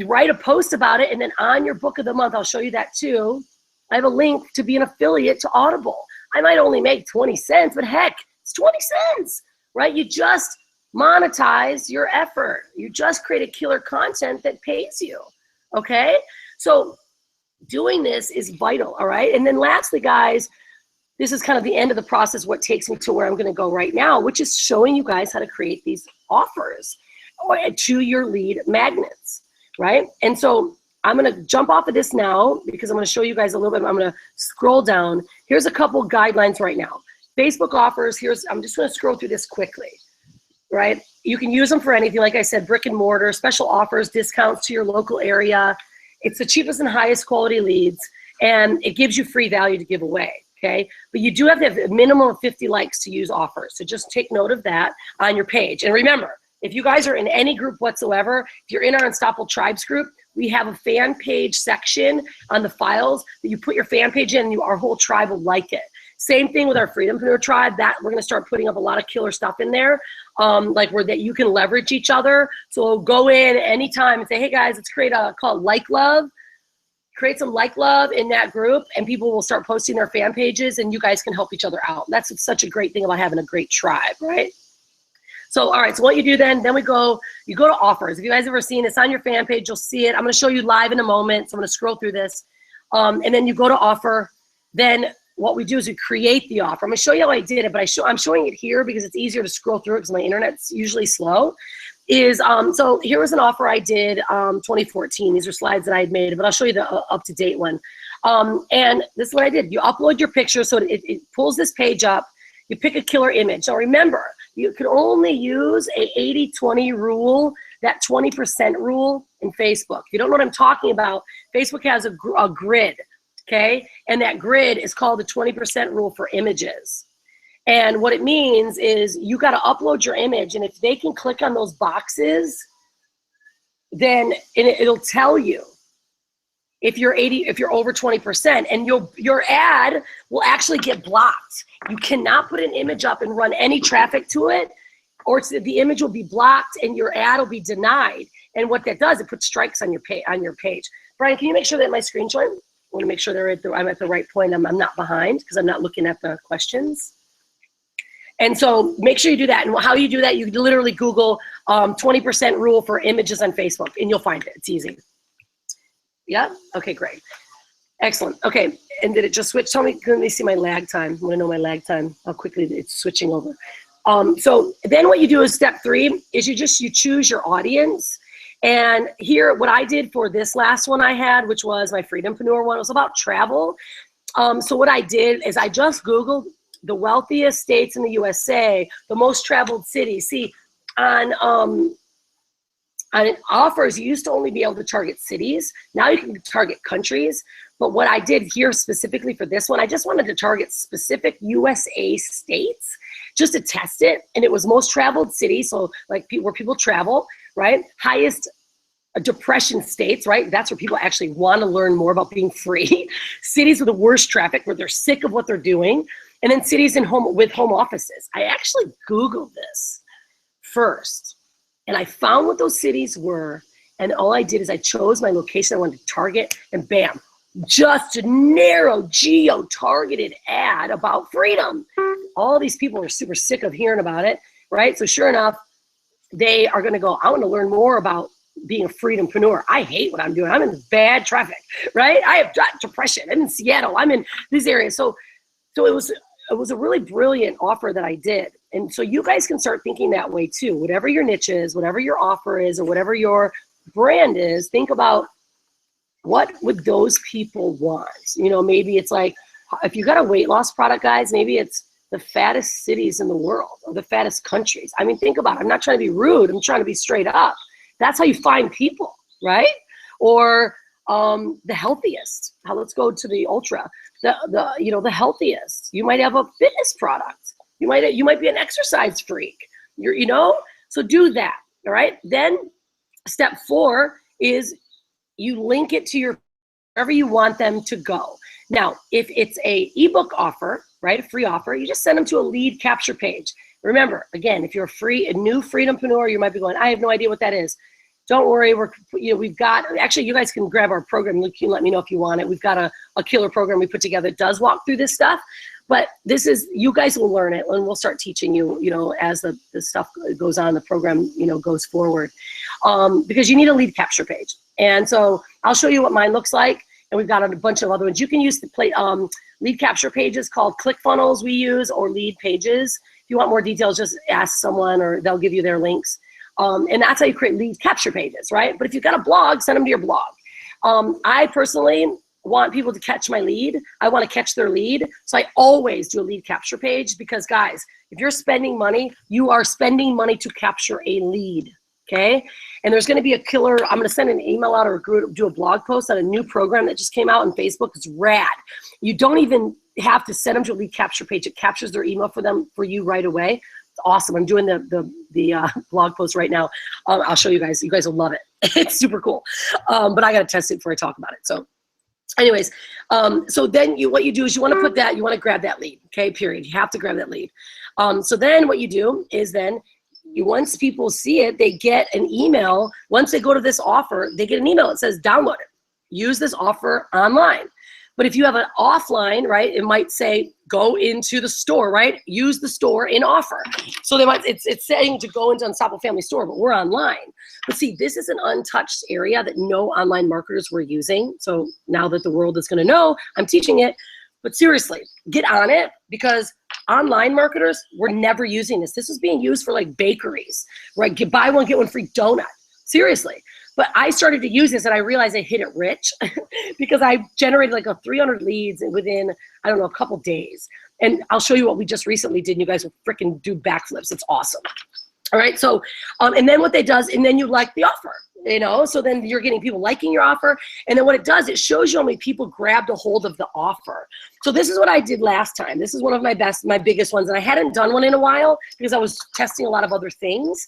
write a post about it, and then on your book of the month, I'll show you that too, I have a link to be an affiliate to Audible. I might only make 20 cents, but heck, it's 20 cents, right? You just monetize your effort. You just create a killer content that pays you, okay? So doing this is vital, all right? And then lastly, guys, this is kind of the end of the process, what takes me to where I'm gonna go right now, which is showing you guys how to create these offers to your lead magnets, right? And so I'm gonna jump off of this now because I'm gonna show you guys a little bit. I'm gonna scroll down. Here's a couple guidelines right now. Facebook offers, I'm just gonna scroll through this quickly, right? You can use them for anything. Like I said, brick and mortar, special offers, discounts to your local area. It's the cheapest and highest quality leads, and it gives you free value to give away, okay? But you do have to have a minimum of 50 likes to use offers. So just take note of that on your page. And remember, if you guys are in any group whatsoever, if you're in our Unstoppable Tribes group, we have a fan page section on the files that you put your fan page in, and our whole tribe will like it. Same thing with our Freedom-Preneur tribe, that we're gonna start putting up a lot of killer stuff in there, like that you can leverage each other. So go in anytime and say, hey guys, let's create a called Like Love. Create some Like Love in that group, and people will start posting their fan pages, and you guys can help each other out. That's such a great thing about having a great tribe, right? So, all right, so what you do then you go to offers. If you guys ever seen this on your fan page, you'll see it. I'm gonna show you live in a moment, so I'm gonna scroll through this. And then you go to offer. Then what we do is we create the offer. I'm gonna show you how I did it, but I'm showing it here because it's easier to scroll through it because my internet's usually slow. So here was an offer I did 2014. These are slides that I had made, but I'll show you the up-to-date one. And this is what I did. You upload your picture, so it pulls this page up. You pick a killer image. Now remember, you can only use a 80-20 rule, that 20% rule in Facebook. If you don't know what I'm talking about, Facebook has a grid, okay? And that grid is called the 20% rule for images. And what it means is you got to upload your image, and if they can click on those boxes, then it'll tell you if you're over 20%, and your ad will actually get blocked. You cannot put an image up and run any traffic to it, or the image will be blocked and your ad will be denied. And what that does, it puts strikes on your page. Brian, can you make sure that my screen's showing? I want to make sure I'm at the right point. I'm not behind because I'm not looking at the questions. And so make sure you do that. And how you do that, you literally Google 20% rule for images on Facebook, and you'll find it. It's easy. Yeah? Okay, great. Excellent. Okay, and did it just switch? Tell me, let me see my lag time. I want to know my lag time, how quickly it's switching over. So then what you do is step 3 is you choose your audience. And here, what I did for this last one I had, which was my Freedom-Preneur one, was about travel. So what I did is I just Googled the wealthiest states in the USA, the most traveled cities. See, on offers, you used to only be able to target cities. Now you can target countries. But what I did here specifically for this one, I just wanted to target specific USA states just to test it. And it was most traveled cities, so like where people travel, right? Highest depression states, right? That's where people actually want to learn more about being free. Cities with the worst traffic, where they're sick of what they're doing. And then cities with home offices. I actually Googled this first, and I found what those cities were. And all I did is I chose my location I wanted to target, and bam, just a narrow geo-targeted ad about freedom. All these people are super sick of hearing about it, right? So sure enough, they are going to go, I want to learn more about being a freedom-preneur. I hate what I'm doing. I'm in bad traffic, right? I have depression. I'm in Seattle. I'm in these areas. So it was a really brilliant offer that I did. And so you guys can start thinking that way too. Whatever your niche is, whatever your offer is, or whatever your brand is, think about what would those people want? You know, maybe it's like, if you got a weight loss product, guys, maybe it's the fattest cities in the world or the fattest countries. I mean, think about it. I'm not trying to be rude. I'm trying to be straight up. That's how you find people, right? Or the healthiest. Let's go to the ultra. The healthiest. You might have a fitness product. You might be an exercise freak. So do that. All right. Then step 4 is you link it to wherever you want them to go. Now, if it's a ebook offer, right, a free offer, you just send them to a lead capture page. Remember, again, if you're a new Freedom-Preneur, you might be going, I have no idea what that is. Don't worry, we've got, actually, you guys can grab our program. You can let me know if you want it. We've got a killer program we put together that does walk through this stuff. But you guys will learn it, and we'll start teaching you, as the stuff goes on, the program, goes forward. Because you need a lead capture page. And so I'll show you what mine looks like. And we've got a bunch of other ones. You can use the lead capture pages called ClickFunnels we use, or lead pages. If you want more details, just ask someone or they'll give you their links. And that's how you create lead capture pages, right? But if you've got a blog, send them to your blog. I personally want people to catch my lead. I want to catch their lead. So I always do a lead capture page, because guys, if you're spending money, you are spending money to capture a lead. Okay. And there's going to be a killer. I'm going to send an email out or do a blog post on a new program that just came out on Facebook. It's rad. You don't even have to send them to a lead capture page. It captures their email for you right away. It's awesome. I'm doing the blog post right now. I'll show you guys. You guys will love it. It's super cool. But I got to test it before I talk about it. So anyways, so then what you do is you want to grab that lead. Okay. Period. You have to grab that lead. So then what you do is once people see it, they get an email. Once they go to this offer, they get an email that says, download it. Use this offer online. But if you have an offline, right, it might say, go into the store, right? Use the store in offer. So it's saying to go into Unstoppable Family Store, but we're online. But see, this is an untouched area that no online marketers were using. So now that the world is going to know, I'm teaching it. But seriously, get on it, because online marketers were never using this. This was being used for like bakeries, right? Buy one, get one free donut. Seriously. But I started to use this, and I realized I hit it rich because I generated like 300 leads within, I don't know, a couple days. And I'll show you what we just recently did, and you guys will freaking do backflips. It's awesome. All right. So, and then what they does, and then you like the offer, so then you're getting people liking your offer. And then what it does, it shows you how many people grabbed a hold of the offer. So this is what I did last time. This is one of my biggest ones. And I hadn't done one in a while because I was testing a lot of other things.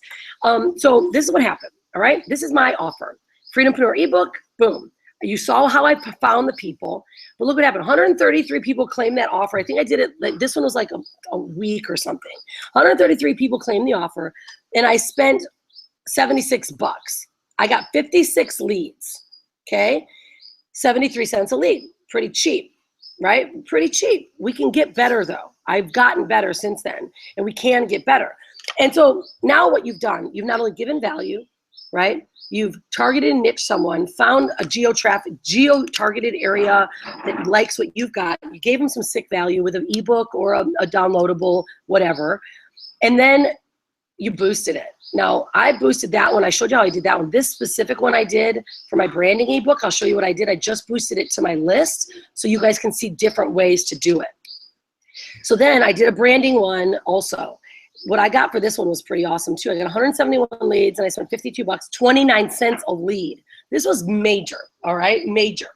So this is what happened. All right. This is my offer. Freedom-Preneur ebook. Boom. You saw how I found the people. But look what happened. 133 people claimed that offer. I think I did it, this one was like a week or something. 133 people claimed the offer, and I spent $76. I got 56 leads. Okay. 73 cents a lead. Pretty cheap, right? Pretty cheap. We can get better though. I've gotten better since then, and we can get better. And so now what you've done, you've not only given value, right? You've targeted and niched someone, found a geo-targeted area that likes what you've got. You gave them some sick value with an ebook or a downloadable, whatever. And then you boosted it. Now, I boosted that one. I showed you how I did that one. This specific one I did for my branding ebook, I'll show you what I did. I just boosted it to my list so you guys can see different ways to do it. So then I did a branding one also. What I got for this one was pretty awesome too. I got 171 leads, and I spent $52, 29 cents a lead. This was major, all right? Major.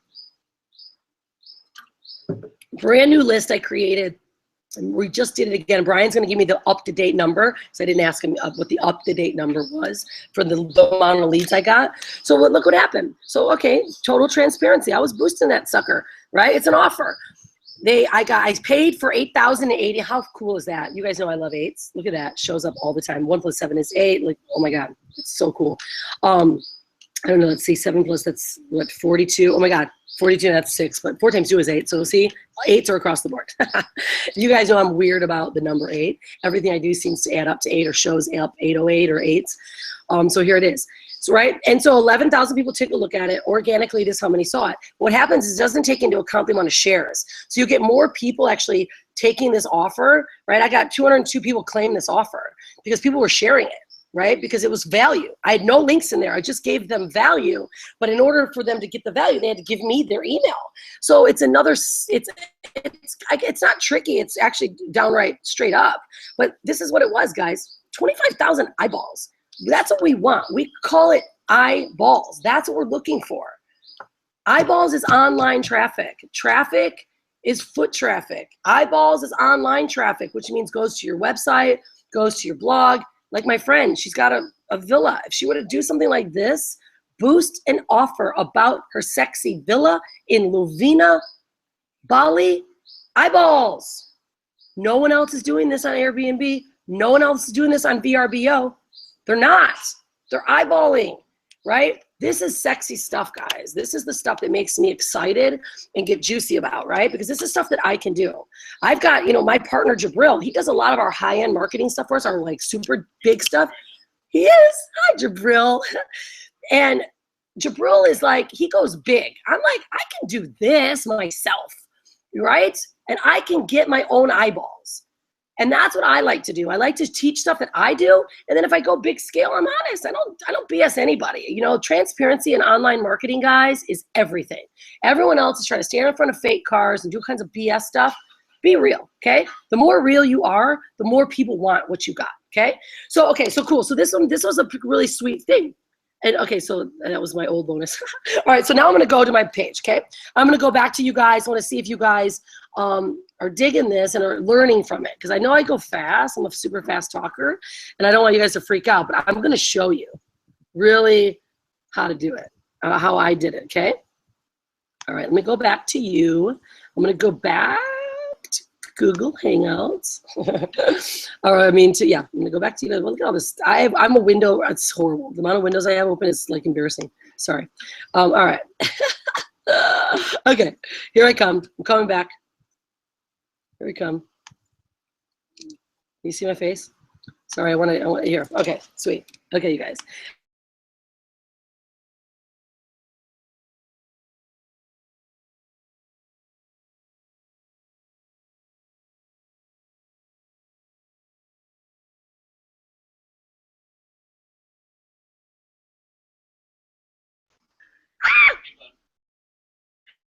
Brand new list I created We just did it again. Brian's going to give me the up-to-date number, so I didn't ask him what the up-to-date number was for the amount of leads I got. So look what happened. So, okay, total transparency. I was boosting that sucker, right? It's an offer. I paid for 8,080. How cool is that? You guys know I love eights. Look at that. Shows up all the time. 1 + 7 is 8. Like, oh my God, it's so cool. I don't know. Let's see. 7 plus, that's what, 42. Oh my God. 42, that's 6, but 4 times 2 is 8. So see, 8s are across the board. You guys know I'm weird about the number 8. Everything I do seems to add up to 8 or shows up 808 or 8s. So here it is. So, right, and so 11,000 people took a look at it. Organically, this is how many saw it. What happens is it doesn't take into account the amount of shares. So you get more people actually taking this offer, right? I got 202 people claim this offer because people were sharing it. Right? Because it was value. I had no links in there. I just gave them value. But in order for them to get the value, they had to give me their email. So it's another, it's not tricky. It's actually downright straight up. But this is what it was, guys. 25,000 eyeballs. That's what we want. We call it eyeballs. That's what we're looking for. Eyeballs is online traffic. Traffic is foot traffic. Eyeballs is online traffic, which means goes to your website, goes to your blog. Like my friend, she's got a villa. If she were to do something like this, boost an offer about her sexy villa in Lovina, Bali, eyeballs. No one else is doing this on Airbnb. No one else is doing this on VRBO. They're not. They're eyeballing, right? This is sexy stuff, guys. This is the stuff that makes me excited and get juicy about, right? Because this is stuff that I can do. I've got, my partner, Jabril. He does a lot of our high-end marketing stuff for us, our like super big stuff. He is. Hi, Jabril. And Jabril is like, he goes big. I'm like, I can do this myself, right? And I can get my own eyeballs. And that's what I like to do. I like to teach stuff that I do. And then if I go big scale, I'm honest. I don't BS anybody. Transparency in online marketing, guys, is everything. Everyone else is trying to stand in front of fake cars and do kinds of BS stuff. Be real, okay? The more real you are, the more people want what you got, okay? So cool. So this was a really sweet thing. And okay, so that was my old bonus. All right, so now I'm gonna go to my page, okay? I'm gonna go back to you guys. I wanna see if you guys are digging this and are learning from it. Because I know I go fast, I'm a super fast talker, and I don't want you guys to freak out, but I'm gonna show you really how to do it, how I did it, okay? All right, let me go back to you. I'm gonna go back to Google Hangouts. Or I'm gonna go back to you. Look at all this. I'm a window. It's horrible. The amount of windows I have open is like embarrassing. Sorry. All right. Okay, here I come. I'm coming back. Here we come. You see my face? Sorry, I want here. Okay, sweet. Okay, you guys.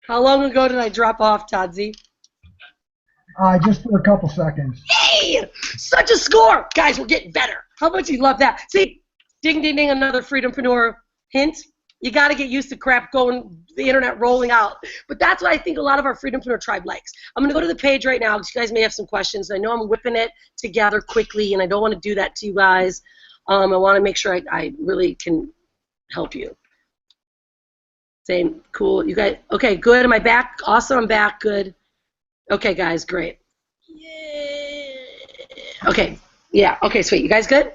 How long ago did I drop off, Tadzi? Just for a couple seconds. Hey, such a score. Guys, we're getting better. How much you love that? See, ding, ding, ding, another Freedom-Preneur hint. You got to get used to crap going, the internet rolling out. But that's what I think a lot of our Freedom-Preneur tribe likes. I'm going to go to the page right now because you guys may have some questions. I know I'm whipping it together quickly, and I don't want to do that to you guys. I want to make sure I really can help you. Same, cool. You guys, okay, good. Am I back? Awesome, I'm back. Good. Okay, guys, great. Yeah. Okay, yeah. Okay, sweet. You guys good?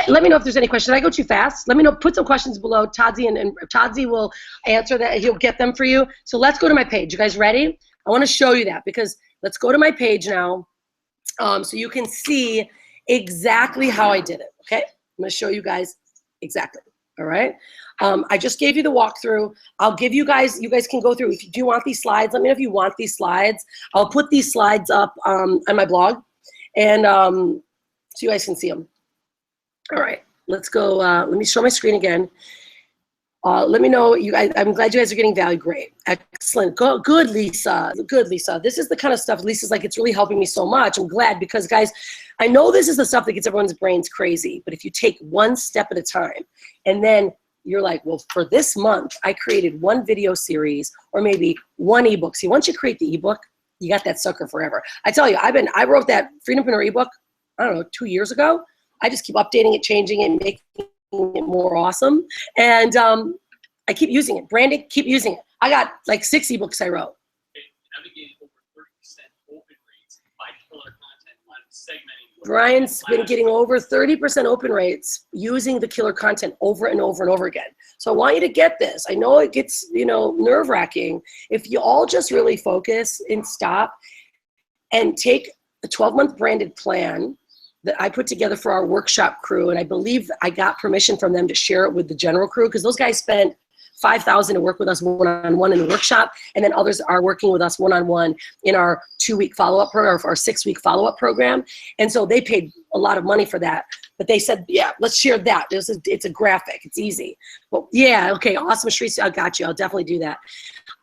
Let me know if there's any questions. Did I go too fast? Let me know. Put some questions below. Tadzi and Tadzi will answer that. He'll get them for you. So let's go to my page. You guys ready? I want to show you that because let's go to my page now, so you can see exactly how I did it. Okay, I'm going to show you guys exactly. All right. I just gave you the walkthrough. I'll give you guys can go through. If you do want these slides, let me know if you want these slides. I'll put these slides up on my blog, and so you guys can see them. All right, let's go. Let me show my screen again. Let me know. I'm glad you guys are getting value. Great. Excellent. Good, Lisa. Good, Lisa. This is the kind of stuff, Lisa's like, it's really helping me so much. I'm glad because, guys, I know this is the stuff that gets everyone's brains crazy, but if you take one step at a time and then you're like, well, for this month, I created one video series or maybe one ebook. See, once you create the ebook, you got that sucker forever. I tell you, I wrote that Freedom-Preneur ebook, I don't know, 2 years ago. I just keep updating it, changing it, making it more awesome. And I keep using it. Branding, keep using it. I got like 6 ebooks I wrote. Navigating over 30% open rates by killer content on segmenting. Brian's been getting over 30% open rates using the killer content over and over and over again. So I want you to get this. I know it gets, nerve-wracking. If you all just really focus and stop and take a 12-month branded plan that I put together for our workshop crew, and I believe I got permission from them to share it with the general crew, because those guys spent $5,000 to work with us one-on-one in the workshop, and then others are working with us one-on-one in our 2-week follow-up program, or our 6-week follow-up program. And so they paid a lot of money for that. But they said, yeah, let's share that. It's a graphic. It's easy. Well, yeah, okay, awesome, Shreese, I got you. I'll definitely do that.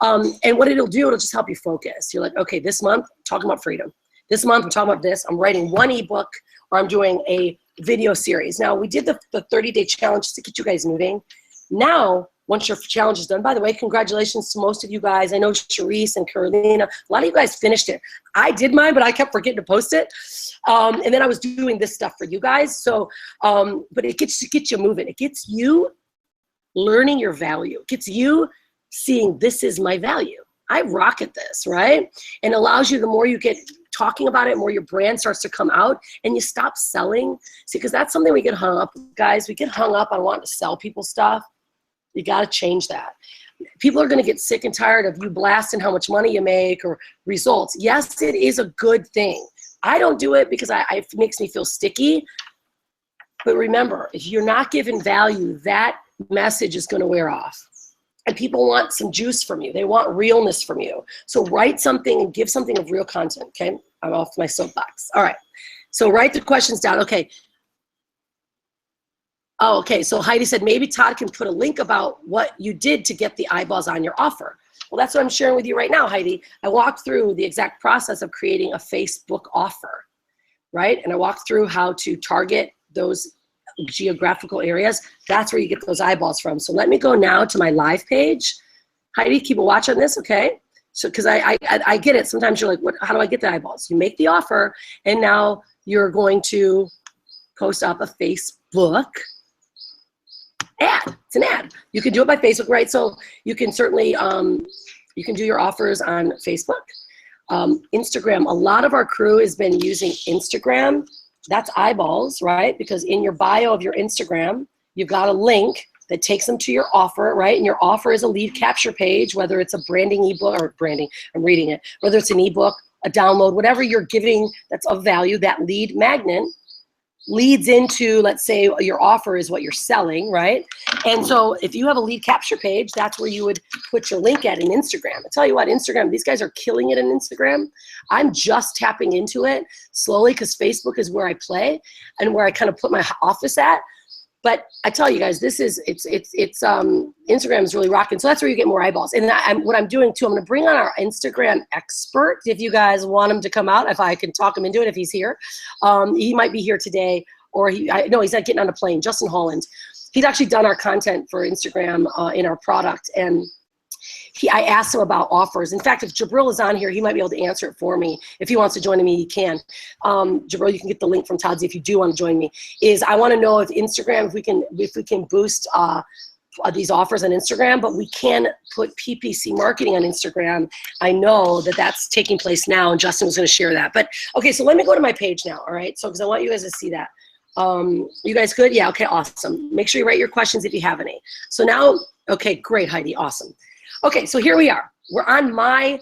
And what it'll do, it'll just help you focus. You're like, okay, this month, I'm talking about freedom. This month, I'm talking about this. I'm writing 1 ebook, or I'm doing a video series. Now, we did the 30-day challenge just to get you guys moving. Now, once your challenge is done, by the way, congratulations to most of you guys. I know Sharice and Carolina, a lot of you guys finished it. I did mine, but I kept forgetting to post it. And then I was doing this stuff for you guys. So, but it gets you moving. It gets you learning your value. It gets you seeing this is my value. I rock at this, right? And allows you, the more you get talking about it, the more your brand starts to come out, and you stop selling. See, because that's something we get hung up, guys. We get hung up on wanting to sell people stuff. You got to change that. People are going to get sick and tired of you blasting how much money you make or results. Yes, it is a good thing. I don't do it because it makes me feel sticky. But remember, if you're not giving value, that message is going to wear off. And people want some juice from you. They want realness from you. So write something and give something of real content, okay? I'm off my soapbox. All right. So write the questions down. Okay. Oh, okay. So Heidi said, maybe Todd can put a link about what you did to get the eyeballs on your offer. Well, that's what I'm sharing with you right now, Heidi. I walked through the exact process of creating a Facebook offer, right? And I walked through how to target those geographical areas. That's where you get those eyeballs from. So let me go now to my live page. Heidi, keep a watch on this, okay? So, because I get it. Sometimes you're like, what? How do I get the eyeballs? You make the offer, and now you're going to post up a Facebook ad. It's an ad. You can do it by Facebook, right? So you can certainly, you can do your offers on Facebook. Instagram, a lot of our crew has been using Instagram. That's eyeballs, right? Because in your bio of your Instagram, you've got a link that takes them to your offer, right? And your offer is a lead capture page, whether it's a branding ebook or branding, I'm reading it, whether it's an ebook, a download, whatever you're giving that's of value, that lead magnet leads into, let's say your offer is what you're selling, right? And so if you have a lead capture page, that's where you would put your link at in Instagram. I tell you what, Instagram, these guys are killing it in Instagram. I'm just tapping into it slowly because Facebook is where I play and where I kind of put my office at. But I tell you guys, this is, Instagram is really rocking. So that's where you get more eyeballs. And what I'm doing too, I'm going to bring on our Instagram expert. If you guys want him to come out, if I can talk him into it, if he's here, he might be here today, or no, he's not getting on a plane. Justin Holland, he's actually done our content for Instagram in our product. And I asked him about offers. In fact, if Jabril is on here, he might be able to answer it for me. If he wants to join me, he can. Jabril, you can get the link from Todd's if you do want to join me. I want to know if Instagram, if we can boost these offers on Instagram, but we can put PPC marketing on Instagram. I know that that's taking place now, and Justin was going to share that. But okay, so let me go to my page now. All right, so because I want you guys to see that. You guys good? Yeah. Okay. Awesome. Make sure you write your questions if you have any. So now, okay, great, Heidi. Awesome. Okay, so here we are. We're on my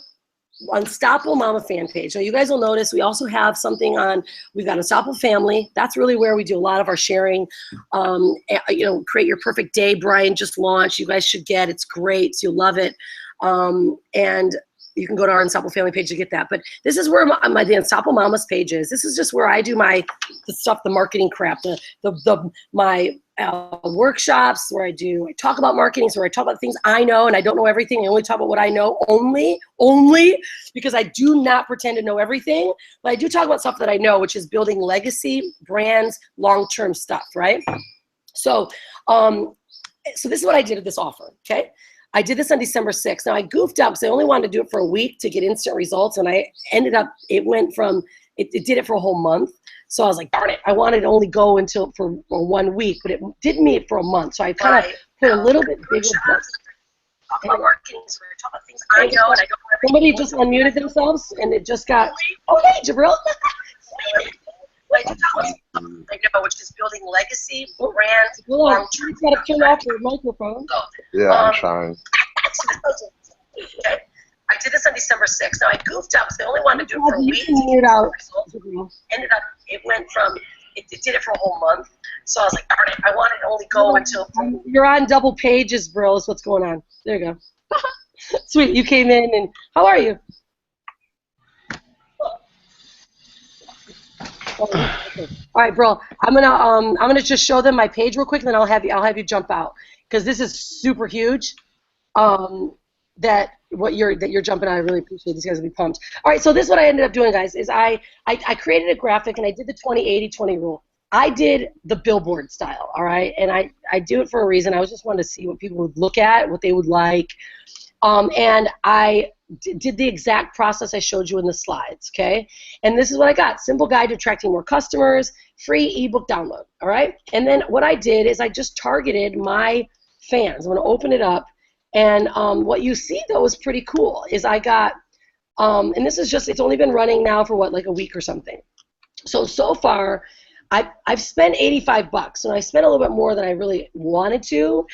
Unstoppable Mama fan page. So you guys will notice we also have something on, we've got Unstoppable Family. That's really where we do a lot of our sharing. Create Your Perfect Day, Brian just launched. You guys should get, it's great. You'll love it. And you can go to our Unstoppable Family page to get that. But this is where the Unstoppable Mamas page is. This is just where I do the stuff, the marketing crap, my workshops where I talk about marketing, so where I talk about things I know, and I don't know everything. I only talk about what I know only because I do not pretend to know everything, but I do talk about stuff that I know, which is building legacy, brands, long-term stuff, right? So, so this is what I did with this offer, okay? I did this on December 6th. Now I goofed up because I only wanted to do it for a week to get instant results, and I ended up, it went from, it did it for a whole month. So I was like, darn it, I wanted to only go until for 1 week, but it did meet for a month. So I kind of put a little bit bigger. I know, and I don't. Somebody just unmuted themselves, and it just got. Oh, hey, Jabril. Like which is building legacy brands. Hold on, you got to turn off your microphone. Yeah, I'm trying. Okay. I did this on December 6th. Now I goofed up because I only wanted to do it for a week. Ended up, it went from, it did it for a whole month. So I was like, darn it, I wanted to only go until. You're on double pages, bro. Is what's going on. There you go. Sweet, you came in, and how are you? Okay. All right, bro. I'm gonna just show them my page real quick, and then I'll have you jump out because this is super huge. That you're jumping out. I really appreciate these guys will be pumped. All right, so this is what I ended up doing, guys. Is I created a graphic and I did the 20-80-20 rule. I did the billboard style, all right, and I do it for a reason. I was just wanted to see what people would look at, what they would like, and I did the exact process I showed you in the slides, okay? And this is what I got: simple guide to attracting more customers, free ebook download, all right? And then what I did is I just targeted my fans. I'm going to open it up. And what you see, though, is pretty cool, is I got, and this is just, it's only been running now for, what, like a week or something. So far, I've spent $85, and I spent a little bit more than I really wanted to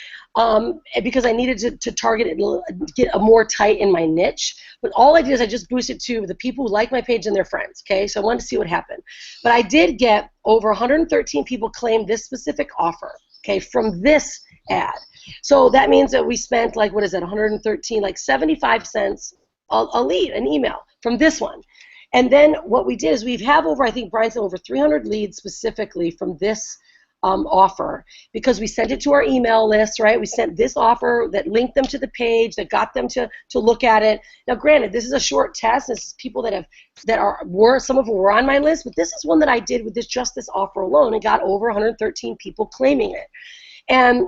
because I needed to target it and get more tight in my niche. But all I did is I just boosted to the people who like my page and their friends, okay? So I wanted to see what happened. But I did get over 113 people claim this specific offer, okay, from this ad. So that means that we spent, like, what is that, 113, like 75 cents a lead, an email from this one. And then what we did is we have over, I think Brian said, over 300 leads specifically from this offer because we sent it to our email list, right? We sent this offer that linked them to the page, that got them to look at it. Now, granted, this is a short test. This is people that were some of them were on my list, but this is one that I did with just this offer alone and got over 113 people claiming it. And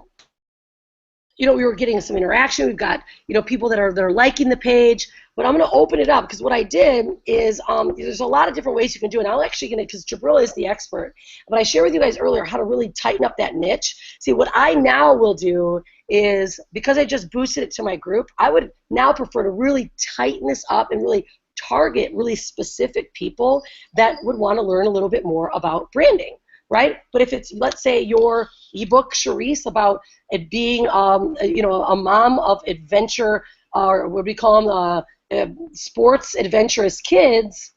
you know, we were getting some interaction. We've got, you know, people that are liking the page. But I'm going to open it up because what I did is there's a lot of different ways you can do it. And I'm actually going to, because Jabril is the expert, but I shared with you guys earlier how to really tighten up that niche. See, what I now will do is, because I just boosted it to my group, I would now prefer to really tighten this up and really target really specific people that would want to learn a little bit more about branding. Right? But if it's, let's say, your ebook, Charisse, about it being, you know, a mom of adventure, or what we call them, sports adventurous kids,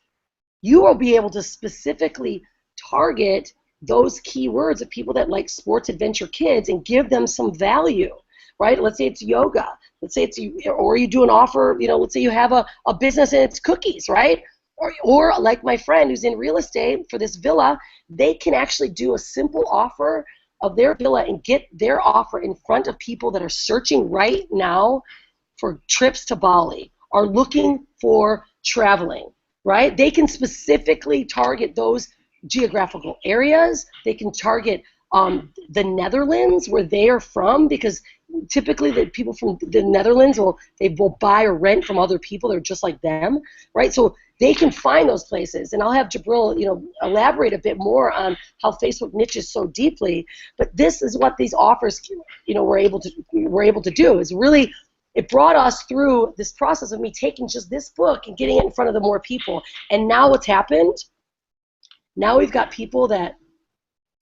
you will be able to specifically target those keywords of people that like sports adventure kids and give them some value. Right? Let's say it's yoga. Let's say it's, or you do an offer. You know, let's say you have a business and it's cookies. Right? Or like my friend who's in real estate for this villa, they can actually do a simple offer of their villa and get their offer in front of people that are searching right now for trips to Bali, are looking for traveling, right? They can specifically target those geographical areas. They can target the Netherlands, where they are from, because typically the people from the Netherlands will buy or rent from other people that are just like them, right? So they can find those places, and I'll have Jabril, you know, elaborate a bit more on how Facebook niches so deeply. But this is what these offers, you know, we're able to do. Is really, it brought us through this process of me taking just this book and getting it in front of the more people. And now what's happened? Now we've got people that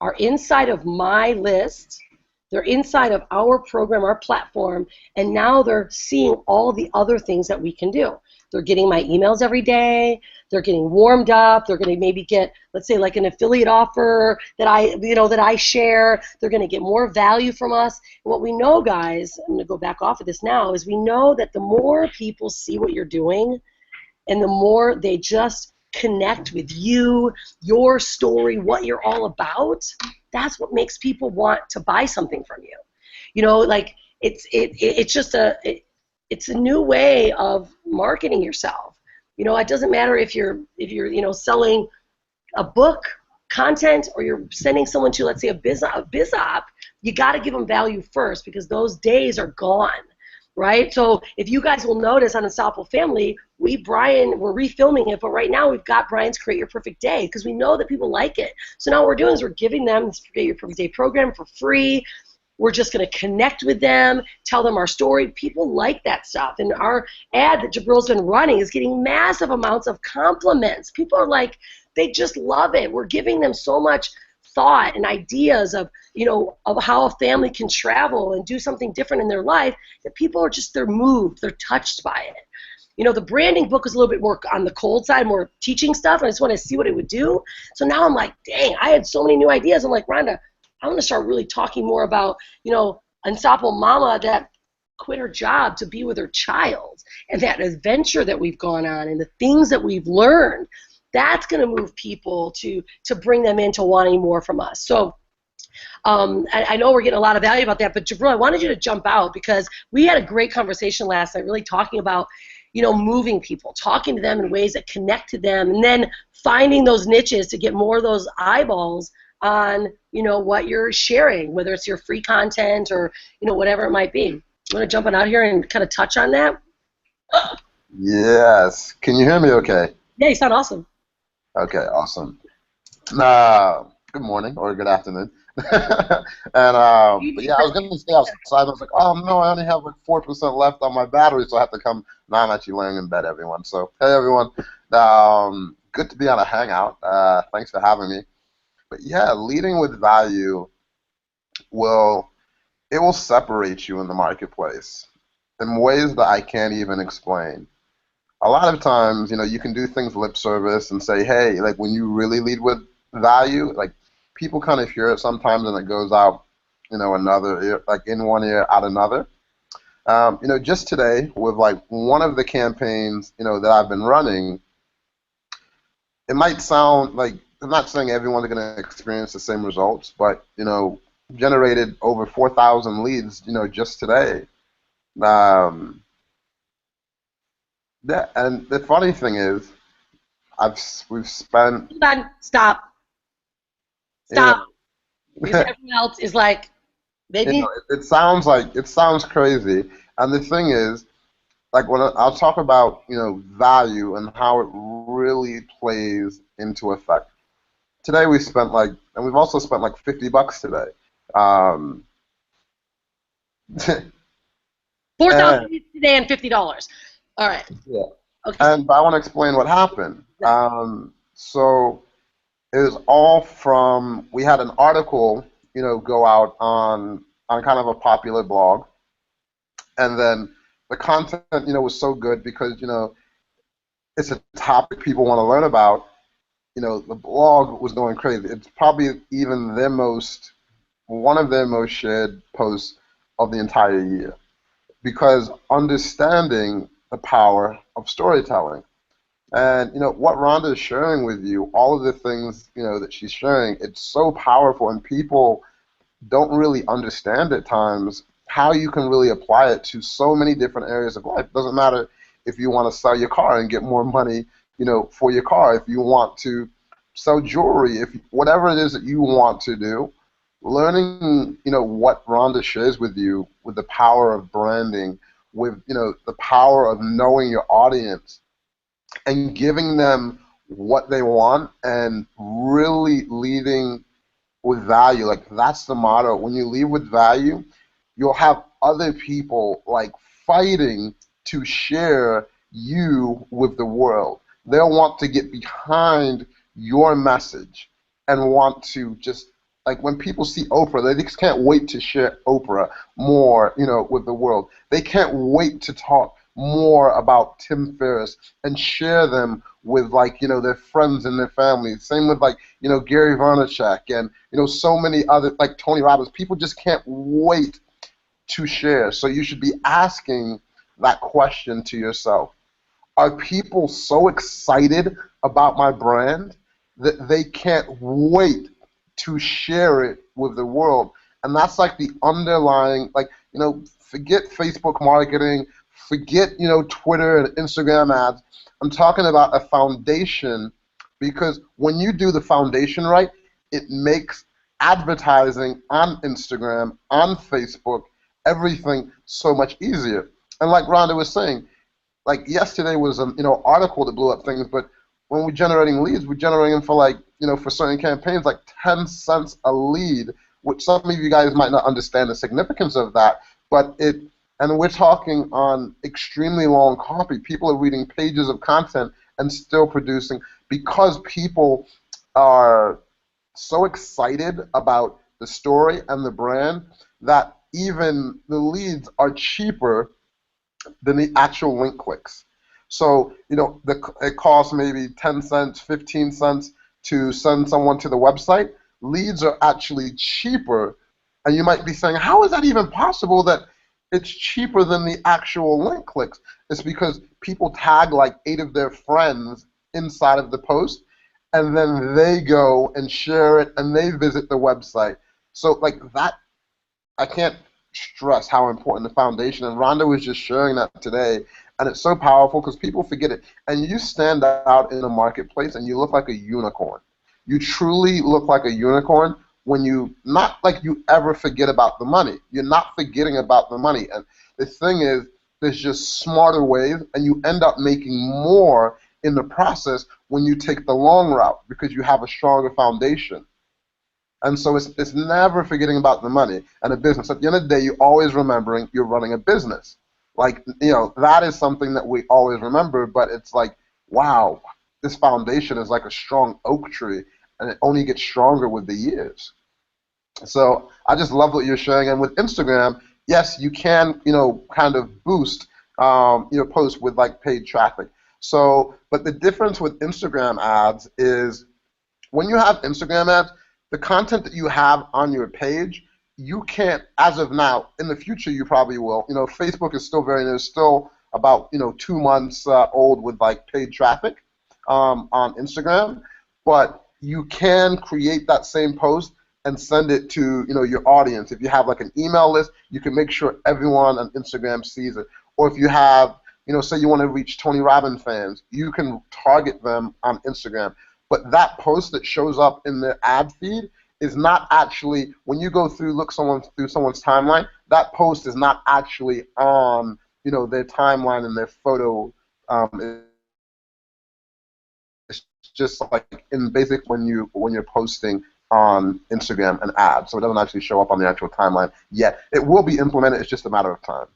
are inside of my list. They're inside of our program, our platform, and now they're seeing all the other things that we can do. They're getting my emails every day. They're getting warmed up. They're going to maybe get, let's say, like an affiliate offer that I share. They're going to get more value from us. And what we know, guys, I'm going to go back off of this now, is we know that the more people see what you're doing and the more they just connect with you, your story, what you're all about, that's what makes people want to buy something from you. You know, like it's just it's a new way of marketing yourself. You know, it doesn't matter if you're you know, selling a book content or you're sending someone to, let's say, a biz op. You got to give them value first, because those days are gone. right? So if you guys will notice on Unstoppable Family, we're refilming it, but right now we've got Brian's Create Your Perfect Day because we know that people like it. So now what we're doing is we're giving them this Create Your Perfect Day program for free. We're just going to connect with them, tell them our story. People like that stuff. And our ad that Jabril's been running is getting massive amounts of compliments. People are like, they just love it. We're giving them so much thought and ideas of, of how a family can travel and do something different in their life that people are just, they're moved, they're touched by it. The branding book is a little bit more on the cold side, more teaching stuff, and I just want to see what it would do. So now I'm like, dang, I had so many new ideas. I'm like, Rhonda, I want to start really talking more about, Unstoppable Mama that quit her job to be with her child and that adventure that we've gone on and the things that we've learned. That's going to move people to bring them into wanting more from us. So I know we're getting a lot of value about that, but Jabril, I wanted you to jump out because we had a great conversation last night really talking about, moving people, talking to them in ways that connect to them, and then finding those niches to get more of those eyeballs on, what you're sharing, whether it's your free content or, whatever it might be. You want to jump on out here and kind of touch on that? Yes. Can you hear me okay? Yeah, you sound awesome. Okay, awesome. Good morning or good afternoon. But yeah, I was going to stay outside. I was like, oh no, I only have like 4% left on my battery, so I have to come. Now I'm actually laying in bed, everyone. So, hey everyone. Good to be on a Hangout. Thanks for having me. But yeah, leading with value will separate you in the marketplace in ways that I can't even explain. A lot of times, you can do things lip service and say, hey, like when you really lead with value, like people kind of hear it sometimes and it goes out, another ear, like in one ear, out another. Just today with like one of the campaigns, that I've been running, it might sound like, I'm not saying everyone's going to experience the same results, but, generated over 4,000 leads, just today. Yeah, and the funny thing is, we've spent. Hold on, stop. Because everyone else is like, it sounds crazy, and the thing is, like when I'll talk about value and how it really plays into effect. Today we spent and we've also spent like $50 today. 4,000 today and $50. All right. Yeah. Okay. But I want to explain what happened. So it was all from, we had an article, go out on kind of a popular blog, and then the content, was so good because, it's a topic people want to learn about. The blog was going crazy. It's probably even one of their most shared posts of the entire year, because understanding the power of storytelling. And what Rhonda is sharing with you, all of the things that she's sharing, it's so powerful, and people don't really understand at times how you can really apply it to so many different areas of life. It doesn't matter if you want to sell your car and get more money, for your car, if you want to sell jewelry, if whatever it is that you want to do, learning, what Rhonda shares with you, with the power of branding, with the power of knowing your audience and giving them what they want and really leading with value. Like, that's the motto. When you lead with value, you'll have other people like fighting to share you with the world. They'll want to get behind your message and want to just, like when people see Oprah, they just can't wait to share Oprah more, with the world. They can't wait to talk more about Tim Ferriss and share them with their friends and their families. Same with Gary Vaynerchuk and so many other, like Tony Robbins. People just can't wait to share. So you should be asking that question to yourself. Are people so excited about my brand that they can't wait to share it with the world? And that's like the underlying, forget Facebook marketing, forget, Twitter and Instagram ads. I'm talking about a foundation, because when you do the foundation right, it makes advertising on Instagram, on Facebook, everything so much easier. And like Rhonda was saying, like yesterday was a article that blew up things, but when we're generating leads, we're generating them for like for certain campaigns like 10 cents a lead, which some of you guys might not understand the significance of that, but and we're talking on extremely long copy. People are reading pages of content and still producing because people are so excited about the story and the brand that even the leads are cheaper than the actual link clicks. So, it costs maybe 10 cents, 15 cents to send someone to the website. Leads are actually cheaper, and you might be saying, how is that even possible that it's cheaper than the actual link clicks? It's because people tag like 8 of their friends inside of the post, and then they go and share it, and they visit the website. So, like that, I can't stress how important the foundation, and Rhonda was just sharing that today, and it's so powerful because people forget it. And you stand out in the marketplace and you look like a unicorn. You truly look like a unicorn when not like you ever forget about the money. You're not forgetting about the money. And the thing is, there's just smarter ways, and you end up making more in the process when you take the long route because you have a stronger foundation. And so it's never forgetting about the money and a business. At the end of the day, you're always remembering you're running a business. Like, that is something that we always remember, but it's like, wow, this foundation is like a strong oak tree, and it only gets stronger with the years. So I just love what you're sharing. And with Instagram, yes, you can, kind of boost, posts with like paid traffic. So, but the difference with Instagram ads is when you have Instagram ads, the content that you have on your page, you can't, as of now, in the future you probably will. Facebook is still there's still about 2 months old with like paid traffic on Instagram, but you can create that same post and send it to your audience. If you have like an email list, you can make sure everyone on Instagram sees it. Or if you have, say you want to reach Tony Robbins fans, you can target them on Instagram. But that post that shows up in the ad feed is not actually, when you go through, through someone's timeline, that post is not actually on, their timeline and their photo. It's just like in basic when you're posting on Instagram an ad, so it doesn't actually show up on the actual timeline yet. It will be implemented. It's just a matter of time.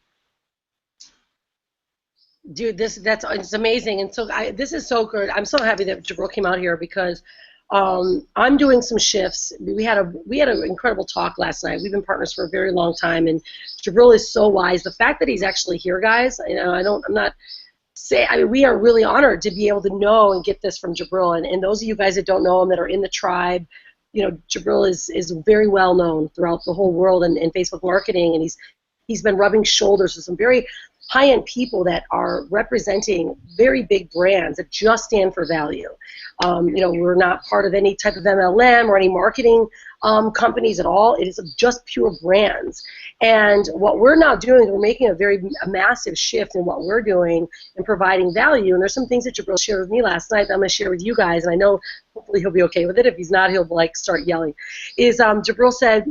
Dude, it's amazing, and so this is so good. I'm so happy that Jabril came out here because I'm doing some shifts. We had an incredible talk last night. We've been partners for a very long time, and Jabril is so wise. The fact that he's actually here, guys, we are really honored to be able to know and get this from Jabril. And those of you guys that don't know him, that are in the tribe, Jabril is very well known throughout the whole world in Facebook marketing, and he's been rubbing shoulders with some very high-end people that are representing very big brands that just stand for value. We're not part of any type of MLM or any marketing companies at all. It is just pure brands. And what we're now doing, we're making a massive shift in what we're doing and providing value. And there's some things that Jabril shared with me last night that I'm going to share with you guys, and I know hopefully he'll be okay with it. If he's not, he'll start yelling. Jabril said,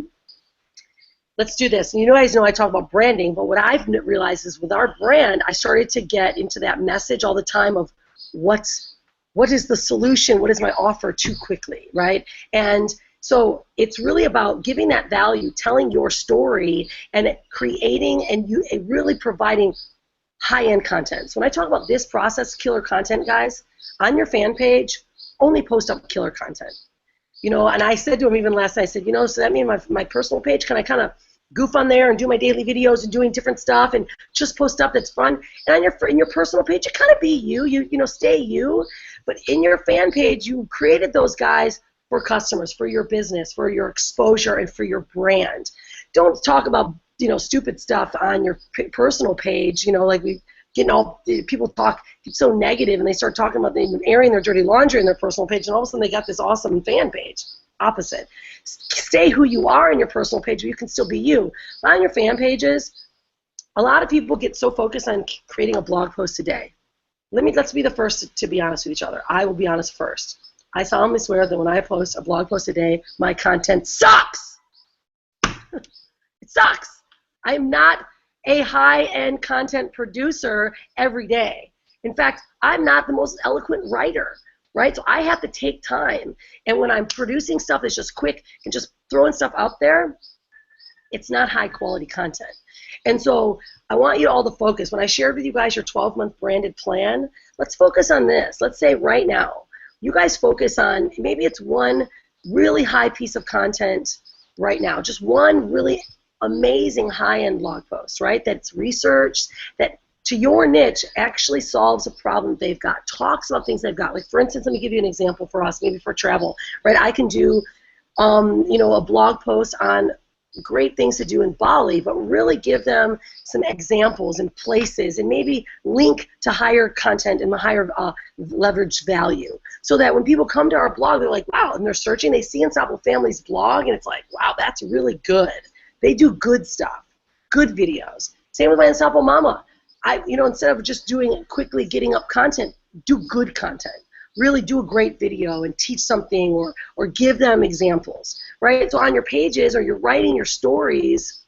let's do this. And you guys know I talk about branding, but what I've realized is with our brand, I started to get into that message all the time of what is the solution, what is my offer too quickly, right? And so it's really about giving that value, telling your story, and creating and really providing high-end content. So when I talk about this process, killer content, guys, on your fan page, only post up killer content. And I said to him even last night, I said, so that means my personal page, can I kind of goof on there and do my daily videos and doing different stuff and just post stuff that's fun? And in your personal page, you kind of be you, stay you. But in your fan page, you created those guys for customers, for your business, for your exposure, and for your brand. Don't talk about stupid stuff on your personal page. People get so negative and they start talking about them airing their dirty laundry in their personal page, and all of a sudden they got this awesome fan page. Opposite. Stay who you are in your personal page, where you can still be you. But on your fan pages, a lot of people get so focused on creating a blog post a day. Let's be the first to be honest with each other. I will be honest first. I solemnly swear that when I post a blog post a day, my content sucks. It sucks. I'm not a high-end content producer every day. In fact, I'm not the most eloquent writer, right? So I have to take time. And when I'm producing stuff that's just quick and just throwing stuff out there, it's not high-quality content. And so I want you all to focus. When I shared with you guys your 12-month branded plan, let's focus on this. Let's say right now, you guys focus on, maybe it's one really high piece of content right now, just one really amazing high-end blog post, right, that's researched, that to your niche actually solves a problem they've got, talks about things they've got. Like, for instance, let me give you an example for us, maybe for travel, right? I can do, a blog post on great things to do in Bali, but really give them some examples and places, and maybe link to higher content and higher leverage value, so that when people come to our blog, they're like, wow, and they're searching, they see Unstoppable Family's blog, and it's like, wow, that's really good. They do good stuff, good videos. Same with my Unstoppable Mama. Instead of just doing it quickly, getting up content, do good content. Really do a great video and teach something, or give them examples, right? So on your pages, or you're writing your stories,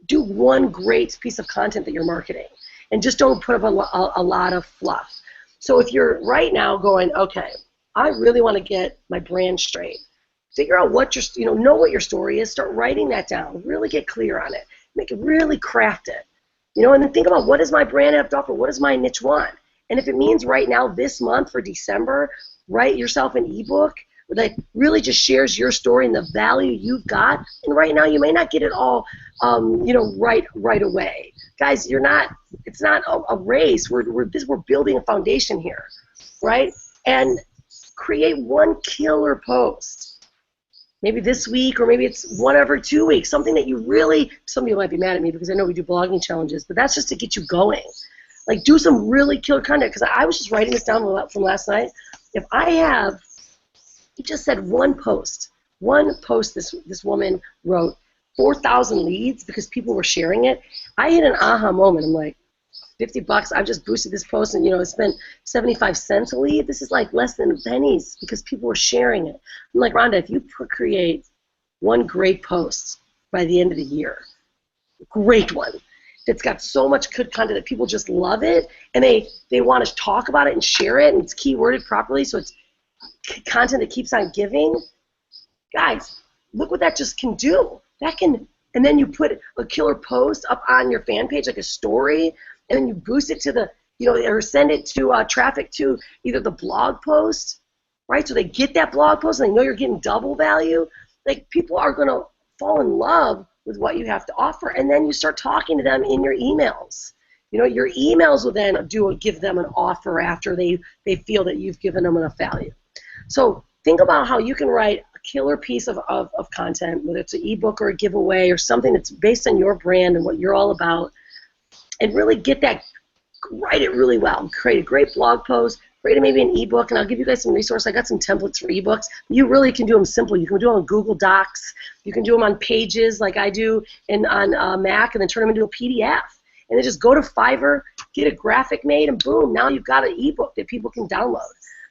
do one great piece of content that you're marketing, and just don't put up a lot of fluff. So if you're right now going, okay, I really want to get my brand straight, figure out what know what your story is, start writing that down, really get clear on it, make it really craft it, and then think about, what does my brand have to offer, what does my niche want? And if it means right now, this month for December, write yourself an ebook that really just shares your story and the value you've got. And right now, you may not get it all, right away. Guys, it's not a race. We're building a foundation here, right? And create one killer post. Maybe this week, or maybe it's one every 2 weeks, something that you really, some of you might be mad at me because I know we do blogging challenges, but that's just to get you going. Like, do some really killer content, because I was just writing this down from last night. If you just said one post this woman wrote 4,000 leads because people were sharing it, I hit an aha moment. I'm like, $50, I've just boosted this post, and I spent 75 cents a lead. This is like less than pennies because people were sharing it. I'm like, Rhonda, if you create one great post by the end of the year, great one, that's got so much good content that people just love it, and they want to talk about it and share it, and it's keyworded properly, so it's content that keeps on giving. Guys, look what that just can do. And then you put a killer post up on your fan page, like a story, and then you boost it to or send it to traffic to either the blog post, right? So they get that blog post, and they know you're getting double value. Like, people are going to fall in love with what you have to offer, and then you start talking to them in your emails. Your emails will then give them an offer after they feel that you've given them enough value. So think about how you can write a killer piece of content, whether it's an ebook or a giveaway or something that's based on your brand and what you're all about, and really write it really well. Create a great blog post, create maybe an ebook, and I'll give you guys some resources. I got some templates for ebooks. You really can do them simple. You can do them on Google Docs. You can do them on Pages like I do on Mac, and then turn them into a PDF. And then just go to Fiverr, get a graphic made, and boom, now you've got an ebook that people can download.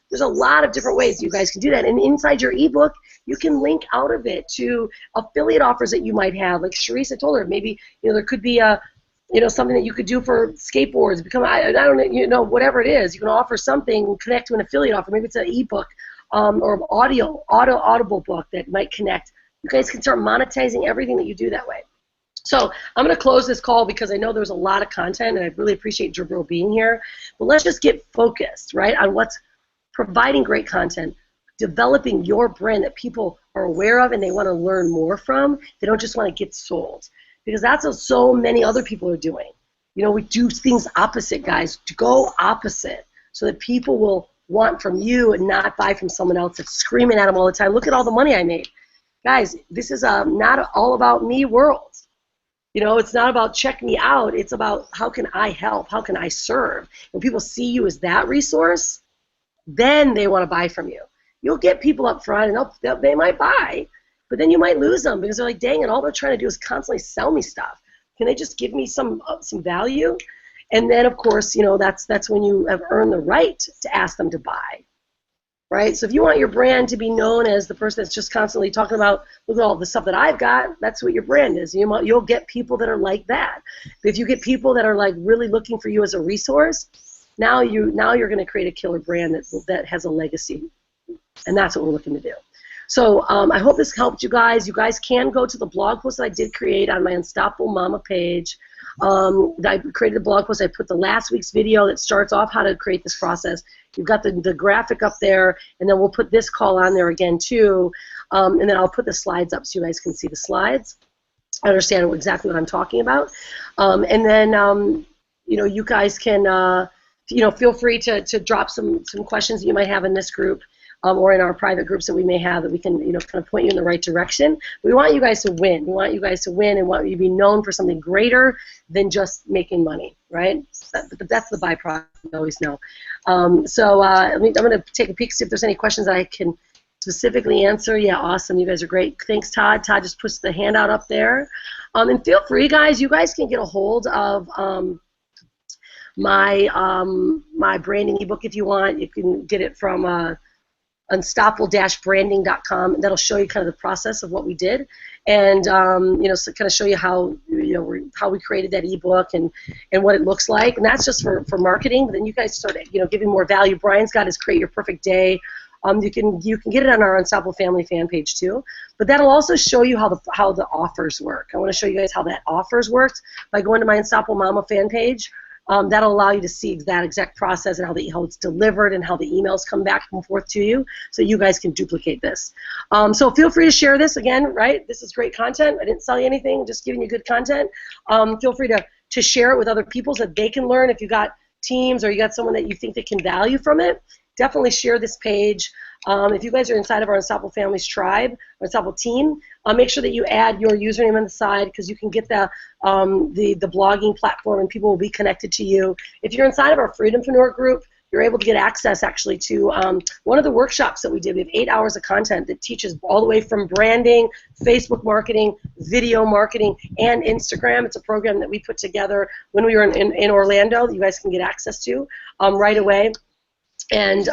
There's a lot of different ways you guys can do that. And inside your ebook, you can link out of it to affiliate offers that you might have. Like Sharice, I told her, maybe there could be something that you could do for skateboards. I don't know, whatever it is. You can offer something, connect to an affiliate offer. Maybe it's an ebook or an audible book that might connect. You guys can start monetizing everything that you do that way. So I'm going to close this call because I know there's a lot of content, and I really appreciate Jabril being here. But let's just get focused, right, on what's providing great content, developing your brand that people are aware of and they want to learn more from. They don't just want to get sold, because that's what so many other people are doing. We do things opposite, guys. Go opposite so that people will want from you and not buy from someone else that's screaming at them all the time. Look at all the money I made. Guys, this is not all about me world. It's not about check me out. It's about how can I help? How can I serve? When people see you as that resource, then they want to buy from you. You'll get people up front, and they might buy, but then you might lose them because they're like, dang it, all they're trying to do is constantly sell me stuff. Can they just give me some value? And then, of course, that's when you have earned the right to ask them to buy. right? So if you want your brand to be known as the person that's just constantly talking about, look at all the stuff that I've got, that's what your brand is. You'll get people that are like that. But if you get people that are like really looking for you as a resource, now you're going to create a killer brand that has a legacy, and that's what we're looking to do. So I hope this helped you guys. You guys can go to the blog post that I did create on my Unstoppable Mama page. I created a blog post. I put the last week's video that starts off how to create this process. You've got the graphic up there, and then we'll put this call on there again too, and then I'll put the slides up so you guys can see the slides. I understand exactly what I'm talking about, and then you guys can feel free to drop some questions that you might have in this group. Or in our private groups that we may have that we can, kind of point you in the right direction. We want you guys to win. We want you guys to win and want you to be known for something greater than just making money, right? That's the byproduct, you always know. I'm going to take a peek, see if there's any questions that I can specifically answer. Yeah, awesome. You guys are great. Thanks, Todd. Todd just puts the handout up there. And feel free, guys. You guys can get a hold of my branding ebook if you want. You can get it from unstoppable-branding.com, and that'll show you kind of the process of what we did, and so kind of show you how we created that ebook and what it looks like, and that's just for marketing. But then you guys start giving more value. Brian's got his Create Your Perfect Day. You can get it on our Unstoppable Family fan page too, but that'll also show you how the offers work. I want to show you guys how that offers works by going to my Unstoppable Mama fan page. That'll allow you to see that exact process and how it's delivered and how the emails come back and forth to you, so you guys can duplicate this. So feel free to share this again, right? This is great content. I didn't sell you anything, just giving you good content. Feel free to share it with other people so that they can learn. If you got teams or you got someone that you think that can value from it, definitely share this page. If you guys are inside of our Unstoppable Families tribe, or Unstoppable team, make sure that you add your username on the side, because you can get the blogging platform and people will be connected to you. If you're inside of our Freedom-Preneur group, you're able to get access actually to one of the workshops that we did. We have 8 hours of content that teaches all the way from branding, Facebook marketing, video marketing, and Instagram. It's a program that we put together when we were in Orlando that you guys can get access to right away. And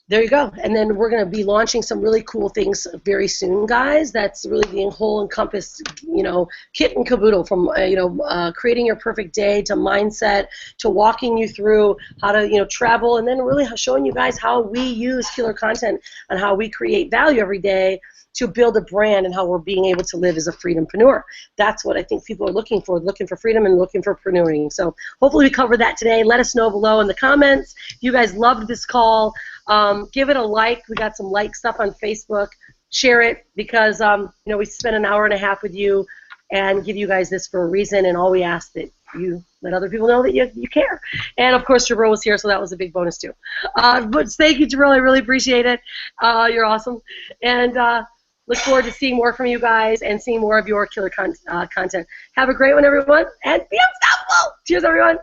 there you go. And then we're going to be launching some really cool things very soon, guys. That's really the whole encompass, kit and caboodle, from creating your perfect day to mindset to walking you through how to travel, and then really showing you guys how we use killer content and how we create value every day to build a brand, and how we're being able to live as a freedom-preneur. That's what I think people are looking for freedom and looking for preneuring. So hopefully we covered that today. Let us know below in the comments if you guys loved this call. Give it a like. We got some like stuff on Facebook. Share it, because we spent an hour and a half with you and give you guys this for a reason, and all we ask that you let other people know that you care. And of course, Jabril was here, so that was a big bonus too. But thank you, Jabril. I really appreciate it. You're awesome. And look forward to seeing more from you guys and seeing more of your killer content. Have a great one, everyone, and be unstoppable. Cheers, everyone.